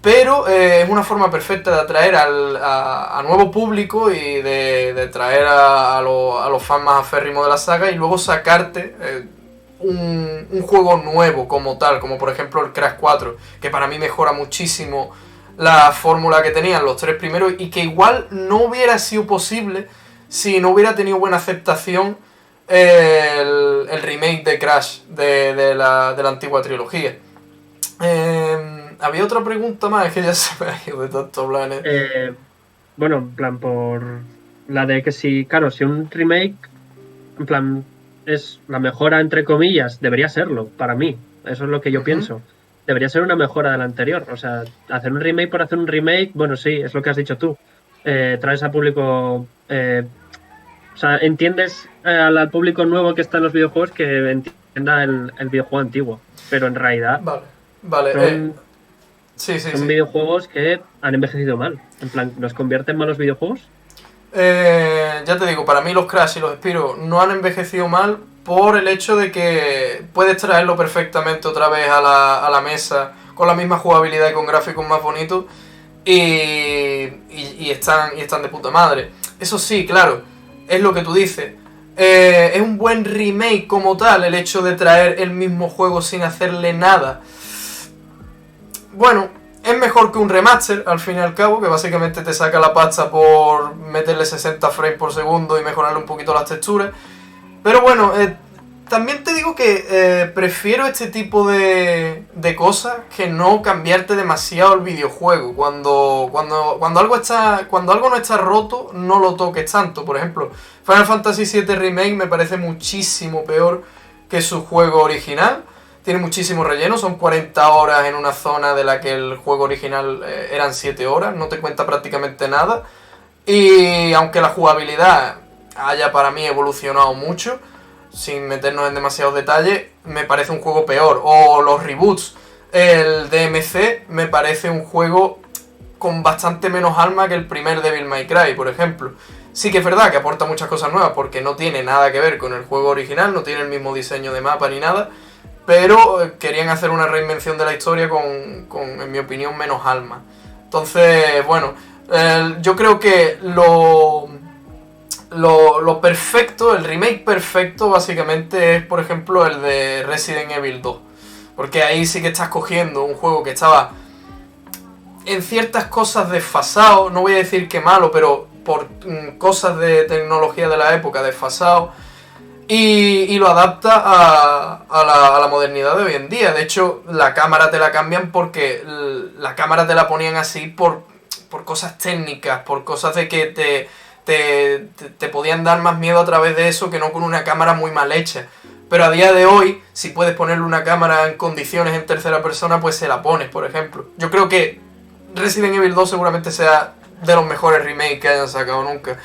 Speaker 4: Pero es una forma perfecta de atraer a nuevo público y de traer a los fans más aférrimos de la saga y luego sacarte un juego nuevo como tal, como por ejemplo el Crash 4, que para mí mejora muchísimo la fórmula que tenían los 3 primeros y que igual no hubiera sido posible si no hubiera tenido buena aceptación el remake de Crash de la antigua trilogía. Había otra pregunta más, es que ya se me ha ido de tanto hablar.
Speaker 1: Bueno, en plan, por la de que si un remake, en plan, es la mejora entre comillas, debería serlo, para mí. Eso es lo que yo pienso. Debería ser una mejora del anterior. O sea, hacer un remake por hacer un remake, bueno, sí, es lo que has dicho tú. Traes al público... o sea, entiendes al público nuevo que está en los videojuegos que entienda el videojuego antiguo. Pero en realidad...
Speaker 4: Vale.
Speaker 1: Son videojuegos que han envejecido mal. En plan, ¿nos convierten mal los videojuegos?
Speaker 4: Ya te digo, para mí los Crash y los Spyro no han envejecido mal por el hecho de que puedes traerlo perfectamente otra vez a la mesa con la misma jugabilidad y con gráficos más bonitos y están de puta madre. Eso sí, claro, es lo que tú dices. Es un buen remake como tal el hecho de traer el mismo juego sin hacerle nada. Bueno, es mejor que un remaster al fin y al cabo, que básicamente te saca la pasta por meterle 60 frames por segundo y mejorarle un poquito las texturas. Pero bueno, también te digo que prefiero este tipo de cosas que no cambiarte demasiado el videojuego. Cuando algo no está roto, no lo toques tanto. Por ejemplo, Final Fantasy VII Remake me parece muchísimo peor que su juego original. Tiene muchísimo relleno, son 40 horas en una zona de la que el juego original eran 7 horas, no te cuenta prácticamente nada. Y aunque la jugabilidad haya para mí evolucionado mucho, sin meternos en demasiados detalles, me parece un juego peor. O los reboots, el DMC me parece un juego con bastante menos alma que el primer Devil May Cry, por ejemplo. Sí que es verdad que aporta muchas cosas nuevas porque no tiene nada que ver con el juego original, no tiene el mismo diseño de mapa ni nada, pero querían hacer una reinvención de la historia con en mi opinión, menos alma. Entonces, bueno, yo creo que lo perfecto, el remake perfecto, básicamente es, por ejemplo, el de Resident Evil 2. Porque ahí sí que estás cogiendo un juego que estaba en ciertas cosas desfasado, no voy a decir que malo, pero por cosas de tecnología de la época desfasado, y lo adapta a la modernidad de hoy en día. De hecho, la cámara te la cambian porque la cámara te la ponían así por cosas técnicas, por cosas de que te podían dar más miedo a través de eso que no con una cámara muy mal hecha. Pero a día de hoy, si puedes ponerle una cámara en condiciones en tercera persona, pues se la pones, por ejemplo. Yo creo que Resident Evil 2 seguramente sea de los mejores remakes que hayan sacado nunca.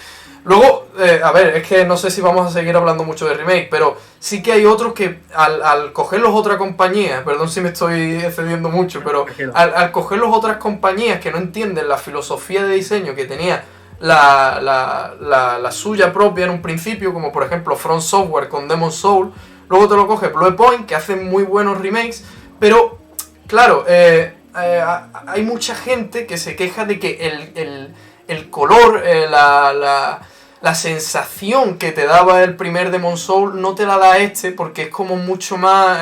Speaker 4: Luego, a ver, es que no sé si vamos a seguir hablando mucho de remake, pero sí que hay otros que al cogerlos otra compañía, perdón si me estoy excediendo mucho, pero al cogerlos otras compañías que no entienden la filosofía de diseño que tenía la suya propia en un principio, como por ejemplo From Software con Demon's Souls, luego te lo coge Bluepoint, que hace muy buenos remakes, pero claro, hay mucha gente que se queja de que el color, la sensación que te daba el primer Demon's Souls no te la da este, porque es como mucho más...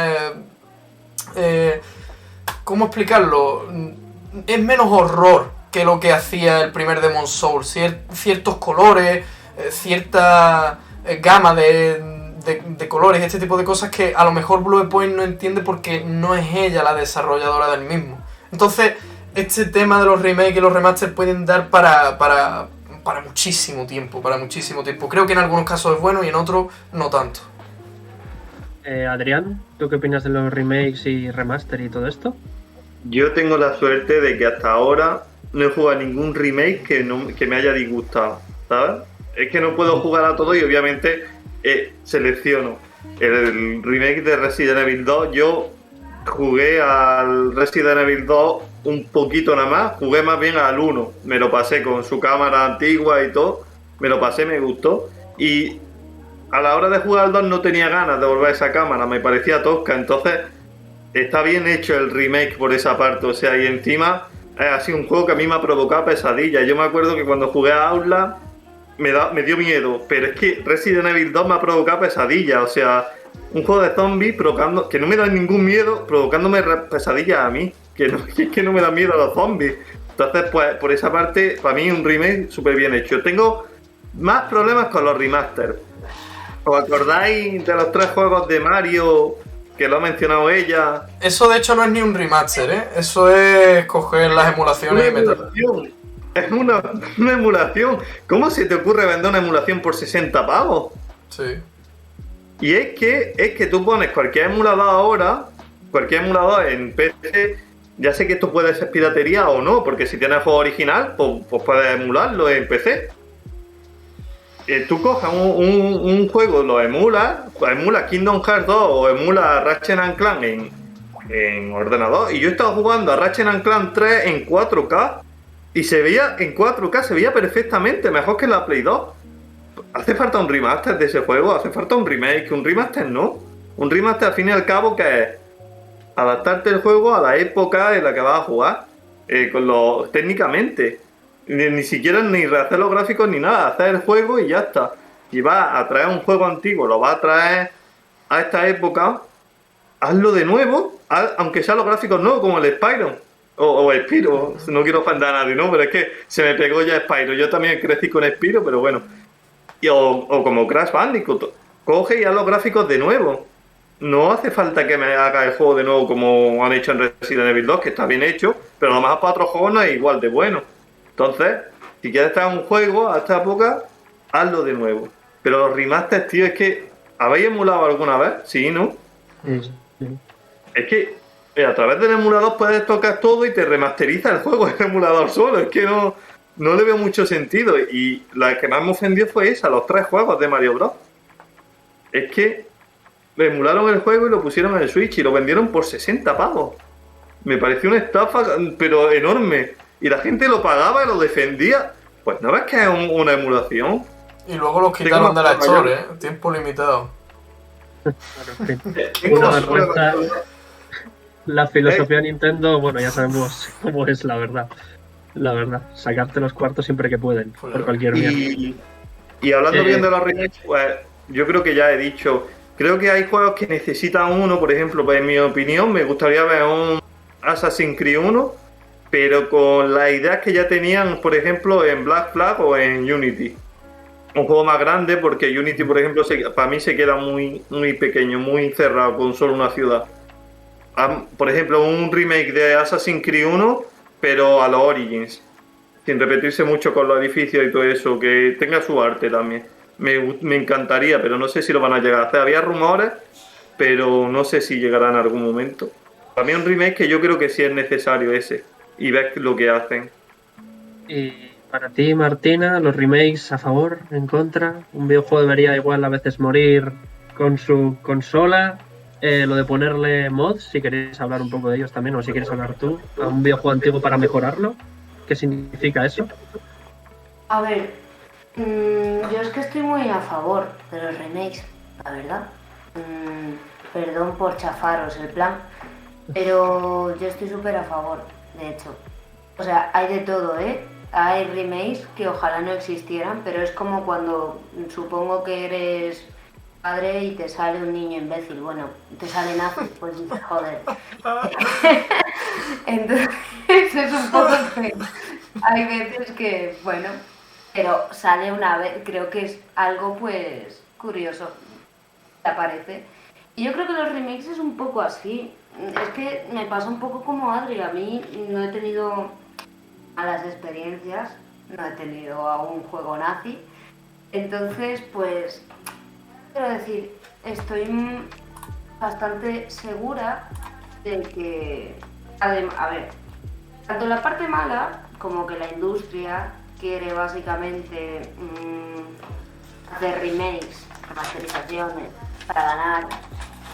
Speaker 4: ¿cómo explicarlo? Es menos horror que lo que hacía el primer Demon's Souls. Ciertos colores, cierta gama de colores, este tipo de cosas que a lo mejor Bluepoint no entiende porque no es ella la desarrolladora del mismo. Entonces, este tema de los remakes y los remasters pueden dar para muchísimo tiempo, Creo que en algunos casos es bueno y en otros no tanto.
Speaker 1: Adrián, ¿tú qué opinas de los remakes y remaster y todo esto?
Speaker 2: Yo tengo la suerte de que hasta ahora no he jugado a ningún remake que me haya disgustado, ¿sabes? Es que no puedo jugar a todo y obviamente selecciono. El remake de Resident Evil 2, yo jugué al Resident Evil 2 un poquito nada más, jugué más bien al 1, me lo pasé con su cámara antigua y todo, me lo pasé, me gustó, y a la hora de jugar al 2 no tenía ganas de volver a esa cámara, me parecía tosca, entonces está bien hecho el remake por esa parte, o sea, y encima ha sido un juego que a mí me ha provocado pesadillas. Yo me acuerdo que cuando jugué a Outlast me dio miedo, pero es que Resident Evil 2 me ha provocado pesadillas, o sea, un juego de zombies que no me da ningún miedo, provocándome pesadillas a mí, que no me da miedo a los zombies. Entonces, pues, por esa parte, para mí un remake súper bien hecho. Tengo más problemas con los remasters. ¿Os acordáis de los 3 juegos de Mario que lo ha mencionado ella?
Speaker 4: Eso de hecho no es ni un remaster, ¿eh? Eso es coger las emulaciones y meterlas.
Speaker 2: Es una emulación. ¿Cómo se te ocurre vender una emulación por 60 pavos?
Speaker 4: Sí.
Speaker 2: Y es que tú pones cualquier emulador en PC, ya sé que esto puede ser piratería o no, porque si tienes el juego original, pues puedes emularlo en PC. Tú coges un juego, lo emulas Kingdom Hearts 2 o emulas Ratchet & Clank en ordenador, y yo he estado jugando a Ratchet & Clank 3 en 4K, y se veía en 4K, se veía perfectamente, mejor que la Play 2. ¿Hace falta un remaster de ese juego? ¿Hace falta un remake? Un remaster no. Un remaster al fin y al cabo que es adaptarte el juego a la época en la que vas a jugar. Técnicamente. Ni siquiera ni rehacer los gráficos ni nada. Hacer el juego y ya está. Y vas a traer un juego antiguo, lo vas a traer a esta época, hazlo de nuevo, aunque sean los gráficos nuevos, como el Spyro. O Spyro, no quiero ofender a nadie, ¿no? Pero es que se me pegó ya Spyro. Yo también crecí con Spyro, pero bueno. O como Crash Bandicoot. Coge y haz los gráficos de nuevo. No hace falta que me haga el juego de nuevo como han hecho en Resident Evil 2, que está bien hecho, pero a lo mejor para otros juegos no es igual de bueno. Entonces, si quieres traer un juego a esta época, hazlo de nuevo. Pero los remasters, tío, es que... ¿Habéis emulado alguna vez? Sí, ¿no?
Speaker 1: Sí.
Speaker 2: Es que a través del emulador puedes tocar todo y te remasteriza el juego, el emulador solo. Es que no le veo mucho sentido. Y la que más me ofendió fue esa, los 3 juegos de Mario Bros. Es que emularon el juego y lo pusieron en el Switch y lo vendieron por 60 pavos. Me pareció una estafa, pero enorme. Y la gente lo pagaba y lo defendía. Pues no ves que es una emulación.
Speaker 4: Y luego los quitaron de la Store, tiempo limitado.
Speaker 1: Una vergüenza. La filosofía de Nintendo, bueno, ya sabemos cómo es la verdad. La verdad, sacarte los cuartos siempre que pueden, por cualquier mierda.
Speaker 2: Y hablando bien de los remakes, pues yo creo que ya he dicho, creo que hay juegos que necesitan uno, por ejemplo, pues en mi opinión, me gustaría ver un Assassin's Creed 1, pero con las ideas que ya tenían, por ejemplo, en Black Flag o en Unity. Un juego más grande, porque Unity, por ejemplo, para mí se queda muy, muy pequeño, muy cerrado, con solo una ciudad. Por ejemplo, un remake de Assassin's Creed 1, pero a los Origins, sin repetirse mucho con los edificios y todo eso, que tenga su arte también. Me encantaría, pero no sé si lo van a llegar a hacer. Había rumores, pero no sé si llegará en algún momento. Para mí un remake que yo creo que sí es necesario ese, y ver lo que hacen.
Speaker 1: Y para ti, Martina, los remakes a favor, en contra. Un videojuego debería igual a veces morir con su consola. Lo de ponerle mods, si queréis hablar un poco de ellos también, o si quieres hablar tú, a un videojuego antiguo para mejorarlo. ¿Qué significa eso?
Speaker 3: A ver, yo es que estoy muy a favor de los remakes, la verdad. Perdón por chafaros el plan, pero yo estoy súper a favor, de hecho. O sea, hay de todo, ¿eh? Hay remakes que ojalá no existieran, pero es como cuando supongo que eres padre y te sale un niño imbécil. Bueno, te sale nazi, pues dices, joder. Entonces, es un poco que hay veces que, bueno, pero sale una vez, creo que es algo pues curioso, te aparece. Y yo creo que los remakes es un poco así. Es que me pasa un poco como Adri, a mí no he tenido malas experiencias, no he tenido a un juego nazi. Entonces, pues, quiero decir, estoy bastante segura de que, a ver, tanto la parte mala como que la industria quiere básicamente hacer remakes, remasterizaciones para ganar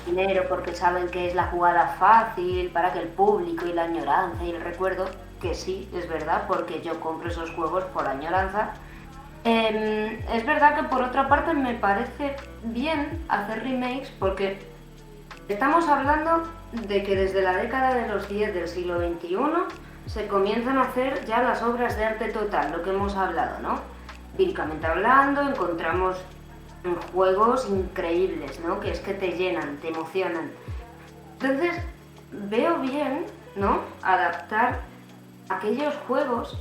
Speaker 3: dinero porque saben que es la jugada fácil para que el público y la añoranza y el recuerdo, que sí, es verdad, porque yo compro esos juegos por añoranza. Es verdad que por otra parte me parece bien hacer remakes porque estamos hablando de que desde la década de los 10 del siglo XXI se comienzan a hacer ya las obras de arte total, lo que hemos hablado, ¿no? Bíblicamente hablando, encontramos juegos increíbles, ¿no? Que es que te llenan, te emocionan. Entonces, veo bien, ¿no? Adaptar aquellos juegos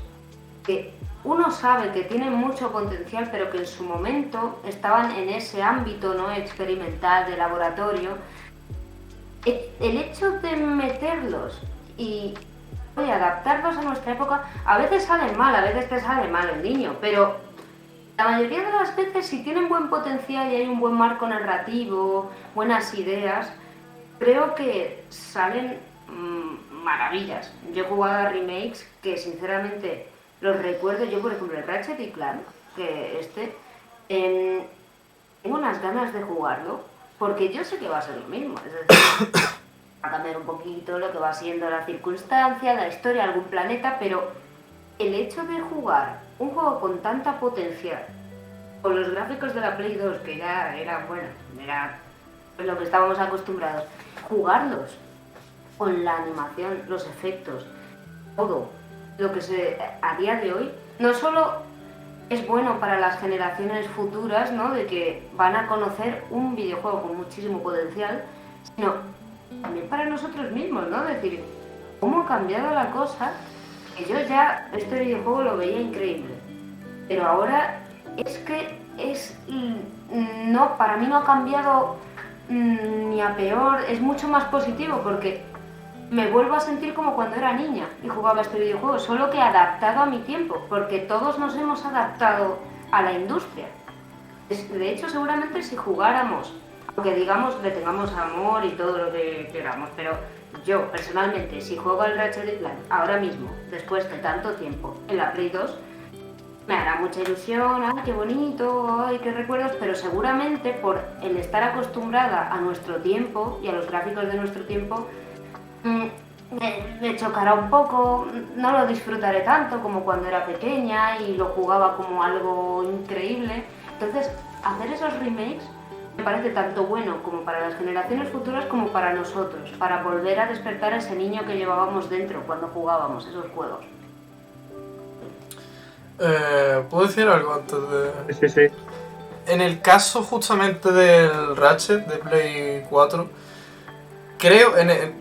Speaker 3: que uno sabe que tienen mucho potencial, pero que en su momento estaban en ese ámbito, ¿no? Experimental, de laboratorio. El hecho de meterlos y adaptarlos a nuestra época, a veces salen mal, a veces te sale mal el niño, pero la mayoría de las veces, si tienen buen potencial y hay un buen marco narrativo, buenas ideas, creo que salen maravillas. Yo he jugado a remakes que sinceramente los recuerdo. Yo, por ejemplo, el Ratchet y Clank, que tengo unas ganas de jugarlo, porque yo sé que va a ser lo mismo. Es decir, va a cambiar un poquito lo que va siendo la circunstancia, la historia, algún planeta, pero el hecho de jugar un juego con tanta potencial con los gráficos de la Play 2, que ya eran, bueno, era lo que estábamos acostumbrados, jugarlos con la animación, los efectos, todo lo que a día de hoy, no solo es bueno para las generaciones futuras, ¿no? De que van a conocer un videojuego con muchísimo potencial, sino también para nosotros mismos, ¿no? Es decir, cómo ha cambiado la cosa, que yo ya este videojuego lo veía increíble, pero ahora es que no, para mí no ha cambiado ni a peor, es mucho más positivo porque me vuelvo a sentir como cuando era niña y jugaba este videojuego, solo que adaptado a mi tiempo, porque todos nos hemos adaptado a la industria. De hecho, seguramente si jugáramos, aunque digamos le tengamos amor y todo lo que queramos, pero yo personalmente, si juego al Ratchet & Clank ahora mismo, después de tanto tiempo, en la Play 2, me hará mucha ilusión, ¡ay, qué bonito! ¡Ay, qué recuerdos! Pero seguramente por el estar acostumbrada a nuestro tiempo y a los gráficos de nuestro tiempo, me chocará un poco, no lo disfrutaré tanto como cuando era pequeña y lo jugaba como algo increíble. Entonces, hacer esos remakes me parece tanto bueno como para las generaciones futuras como para nosotros, para volver a despertar a ese niño que llevábamos dentro cuando jugábamos esos juegos.
Speaker 4: ¿Puedo decir algo antes de...?
Speaker 1: Sí, sí.
Speaker 4: En el caso justamente del Ratchet de Play 4, creo, de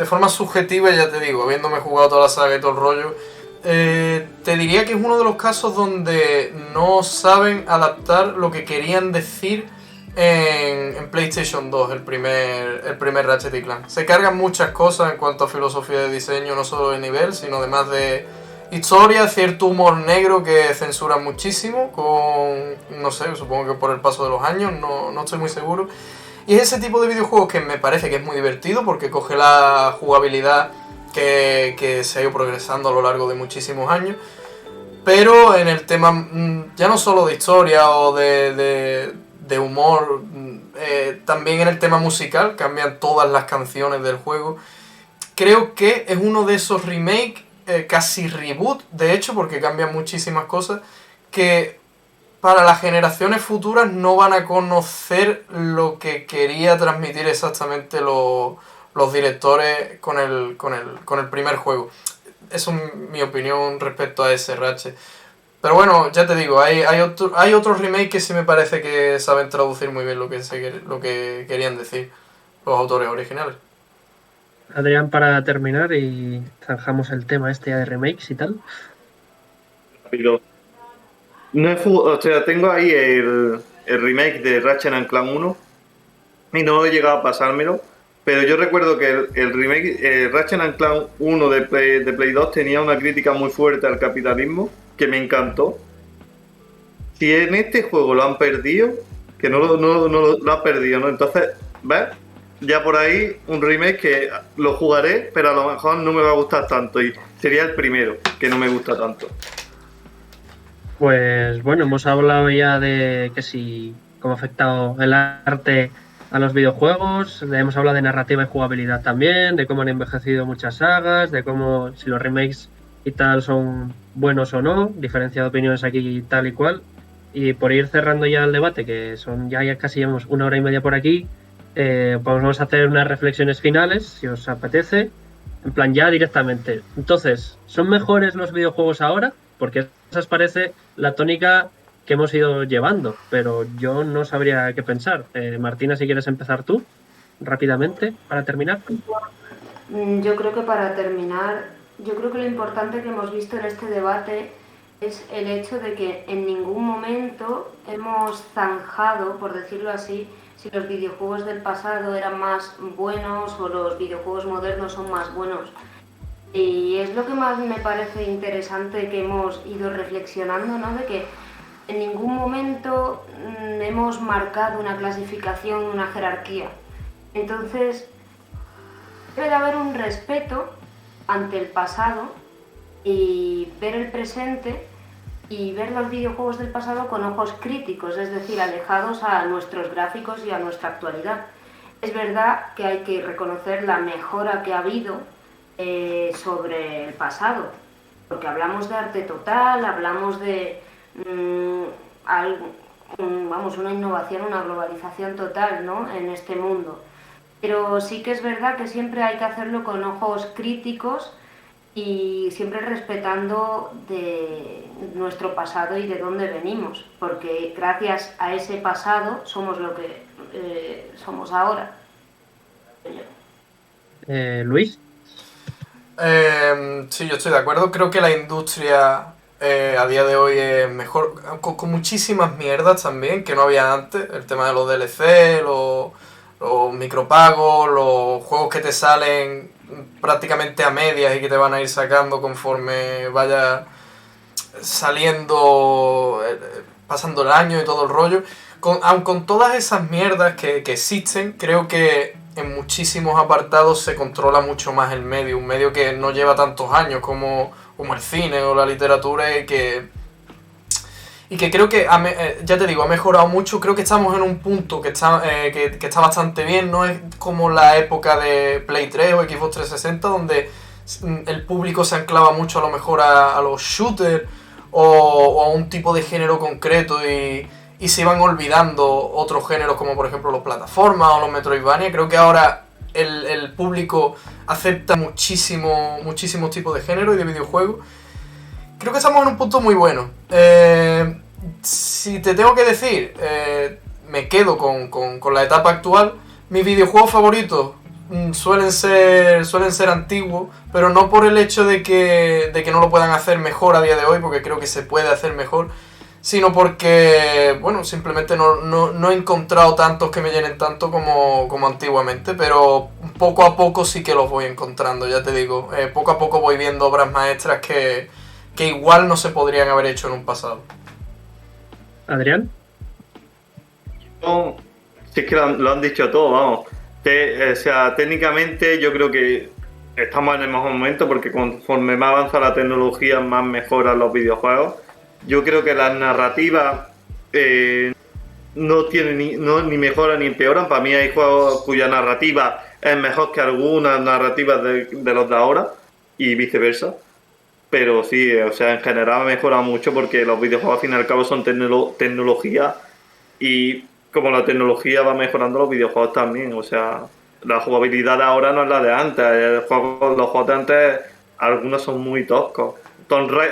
Speaker 4: forma subjetiva, ya te digo, habiéndome jugado toda la saga y todo el rollo, te diría que es uno de los casos donde no saben adaptar lo que querían decir en PlayStation 2, el primer Ratchet & Clank. Se cargan muchas cosas en cuanto a filosofía de diseño, no solo de nivel, sino además de historia, cierto humor negro que censura muchísimo, no sé, supongo que por el paso de los años, no estoy muy seguro. Y es ese tipo de videojuegos que me parece que es muy divertido porque coge la jugabilidad que se ha ido progresando a lo largo de muchísimos años, pero en el tema ya no solo de historia o de humor, también en el tema musical cambian todas las canciones del juego. Creo que es uno de esos remakes, casi reboot, de hecho, porque cambian muchísimas cosas, que para las generaciones futuras no van a conocer lo que quería transmitir exactamente los directores con el primer juego. Eso es mi opinión respecto a ese Ratchet. Pero bueno, ya te digo, hay otros remakes que sí me parece que saben traducir muy bien lo que querían decir los autores originales.
Speaker 1: Adrián, para terminar y zanjamos el tema este ya de remakes y tal.
Speaker 2: Rápido. O sea, tengo ahí el remake de Ratchet & Clank 1 y no he llegado a pasármelo, pero yo recuerdo que el remake Ratchet & Clank 1 de Play 2 tenía una crítica muy fuerte al capitalismo que me encantó. Si en este juego lo han perdido, que no lo han perdido, ¿no? Entonces, ¿ves? Ya por ahí un remake que lo jugaré, pero a lo mejor no me va a gustar tanto y sería el primero que no me gusta tanto.
Speaker 1: Pues bueno, hemos hablado ya de que si cómo ha afectado el arte a los videojuegos, hemos hablado de narrativa y jugabilidad también, de cómo han envejecido muchas sagas, de cómo si los remakes y tal son buenos o no, diferencia de opiniones aquí tal y cual. Y por ir cerrando ya el debate, que son ya casi llevamos 1 hora y media por aquí, pues vamos a hacer unas reflexiones finales, si os apetece, en plan ya directamente. Entonces, ¿son mejores los videojuegos ahora? Porque esa os parece la tónica que hemos ido llevando, pero yo no sabría qué pensar. Martina, si quieres empezar tú, rápidamente, para terminar.
Speaker 3: Yo creo que para terminar, yo creo que lo importante que hemos visto en este debate es el hecho de que en ningún momento hemos zanjado, por decirlo así, si los videojuegos del pasado eran más buenos o los videojuegos modernos son más buenos. Y es lo que más me parece interesante que hemos ido reflexionando, ¿no? De que en ningún momento hemos marcado una clasificación, una jerarquía. Entonces, debe de haber un respeto ante el pasado y ver el presente y ver los videojuegos del pasado con ojos críticos, es decir, alejados a nuestros gráficos y a nuestra actualidad. Es verdad que hay que reconocer la mejora que ha habido sobre el pasado, porque hablamos de arte total, hablamos de una innovación, una globalización total, ¿no?, en este mundo. Pero sí que es verdad que siempre hay que hacerlo con ojos críticos y siempre respetando de nuestro pasado y de dónde venimos, porque gracias a ese pasado somos lo que somos ahora.
Speaker 1: Luis.
Speaker 4: Sí, yo estoy de acuerdo. Creo que la industria a día de hoy es mejor, con muchísimas mierdas también que no había antes. El tema de los DLC, los micropagos, los juegos que te salen prácticamente a medias y que te van a ir sacando conforme vaya saliendo, pasando el año y todo el rollo. Aun con todas esas mierdas que existen, creo que en muchísimos apartados se controla mucho más el medio. Un medio que no lleva tantos años como el cine o la literatura y que creo que, ya te digo, ha mejorado mucho. Creo que estamos en un punto que está bastante bien. No es como la época de Play 3 o Xbox 360, donde el público se anclava mucho a lo mejor a los shooters o a un tipo de género concreto y se iban olvidando otros géneros como por ejemplo los plataformas o los Metroidvania. Creo que ahora el público acepta muchísimos tipos de género y de videojuegos. Creo que estamos en un punto muy bueno. Si te tengo que decir, me quedo con la etapa actual. Mis videojuegos favoritos suelen ser antiguos, pero no por el hecho de que no lo puedan hacer mejor a día de hoy, porque creo que se puede hacer mejor, sino porque, bueno, simplemente no he encontrado tantos que me llenen tanto como antiguamente, pero poco a poco sí que los voy encontrando, ya te digo. Poco a poco voy viendo obras maestras que igual no se podrían haber hecho en un pasado.
Speaker 1: Adrián.
Speaker 2: No, si es que lo han dicho todo, vamos. O sea, técnicamente yo creo que estamos en el mejor momento porque conforme más avanza la tecnología, más mejoran los videojuegos. Yo creo que las narrativas no tienen ni mejoran ni empeoran. Para mí hay juegos cuya narrativa es mejor que algunas narrativas de los de ahora y viceversa. Pero sí, o sea, en general ha mejorado mucho porque los videojuegos al fin y al cabo son tecnología y como la tecnología va mejorando, los videojuegos también. O sea, la jugabilidad de ahora no es la de antes. Los juegos de antes, algunos son muy toscos.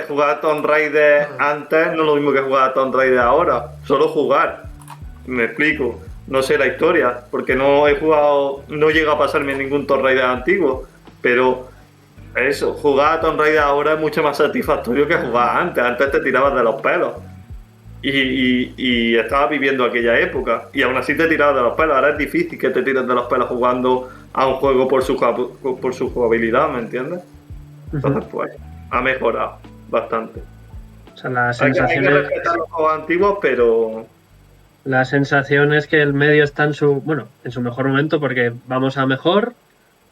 Speaker 2: Jugar a Tomb Raider antes no es lo mismo que jugar a Tomb Raider ahora. Solo jugar. Me explico. No sé la historia, porque no llega a pasarme ningún Tomb Raider antiguo. Pero eso, jugar a Tomb Raider ahora es mucho más satisfactorio que jugar antes. Antes te tirabas de los pelos. Y estabas viviendo aquella época. Y aún así te tirabas de los pelos. Ahora es difícil que te tires de los pelos jugando a un juego por su jugabilidad, ¿me entiendes? Entonces, pues, ha mejorado bastante.
Speaker 1: O sea, la sensación
Speaker 2: hay que respetar los juegos antiguos, pero
Speaker 1: la sensación es que el medio está en su mejor momento porque vamos a mejor,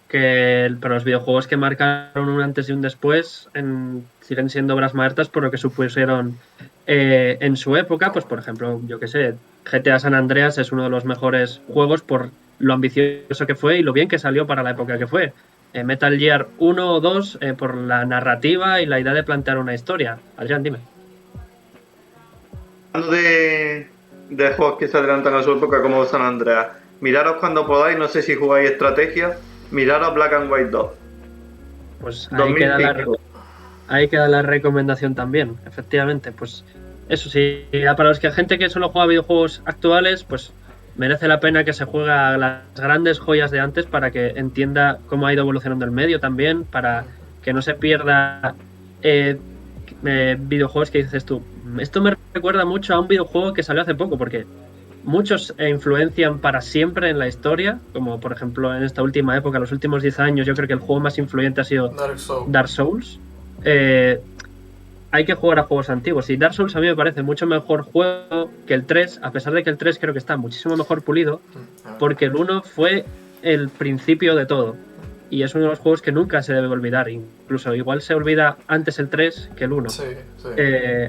Speaker 1: pero los videojuegos que marcaron un antes y un después siguen siendo obras maestras por lo que supusieron en su época. Pues por ejemplo, yo que sé, GTA San Andreas es uno de los mejores juegos por lo ambicioso que fue y lo bien que salió para la época que fue. Metal Gear 1 o 2 por la narrativa y la idea de plantear una historia. Adrián, dime.
Speaker 2: Hablando de juegos que se adelantan a su época como San Andreas, miraros cuando podáis, no sé si jugáis estrategia, miraros Black and White 2.
Speaker 1: Pues ahí queda la recomendación también, efectivamente. Pues eso sí, para los que gente que solo juega videojuegos actuales, pues merece la pena que se juegue a las grandes joyas de antes para que entienda cómo ha ido evolucionando el medio también, para que no se pierda videojuegos que dices tú. Esto me recuerda mucho a un videojuego que salió hace poco, porque muchos influencian para siempre en la historia, como por ejemplo en esta última época, los últimos 10 años, yo creo que el juego más influyente ha sido Dark Souls. Hay que jugar a juegos antiguos y Dark Souls a mí me parece mucho mejor juego que el 3, a pesar de que el 3 creo que está muchísimo mejor pulido, porque el 1 fue el principio de todo y es uno de los juegos que nunca se debe olvidar. Incluso igual se olvida antes el 3 que el 1.
Speaker 4: Sí.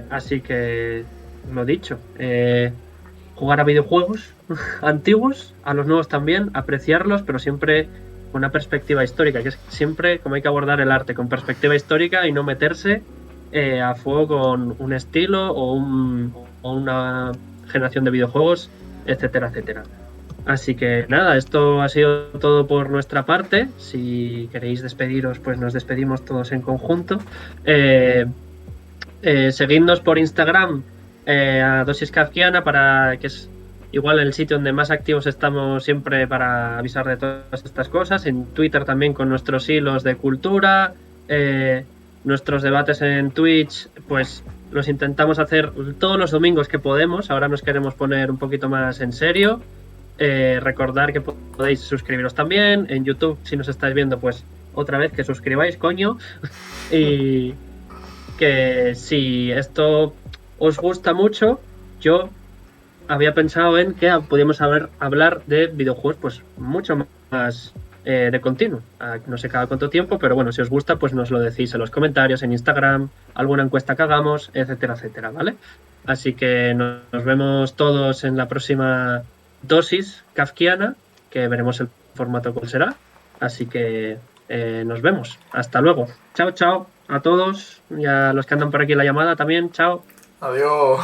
Speaker 1: Así que, lo dicho, jugar a videojuegos antiguos, a los nuevos también, apreciarlos, pero siempre con una perspectiva histórica, que es siempre como hay que abordar el arte, con perspectiva histórica y no meterse a fuego con un estilo o una generación de videojuegos, etcétera, etcétera. Así que nada, esto ha sido todo por nuestra parte. Si queréis despediros, pues nos despedimos todos en conjunto. Seguidnos por Instagram a Dosis Kafkiana, para que es igual el sitio donde más activos estamos siempre para avisar de todas estas cosas. En Twitter también con nuestros hilos de cultura, nuestros debates en Twitch, pues los intentamos hacer todos los domingos que podemos. Ahora nos queremos poner un poquito más en serio. Recordar que podéis suscribiros también en YouTube. Si nos estáis viendo, pues otra vez que suscribáis, coño. Y que si esto os gusta mucho, yo había pensado en que podíamos hablar de videojuegos pues mucho más de continuo. No sé cada cuánto tiempo, pero bueno, si os gusta, pues nos lo decís en los comentarios, en Instagram, alguna encuesta que hagamos, etcétera, etcétera, ¿vale? Así que nos vemos todos en la próxima dosis kafkiana, que veremos el formato cuál será. Así que nos vemos. Hasta luego. Chao, chao a todos y a los que andan por aquí en la llamada también. Chao.
Speaker 4: Adiós.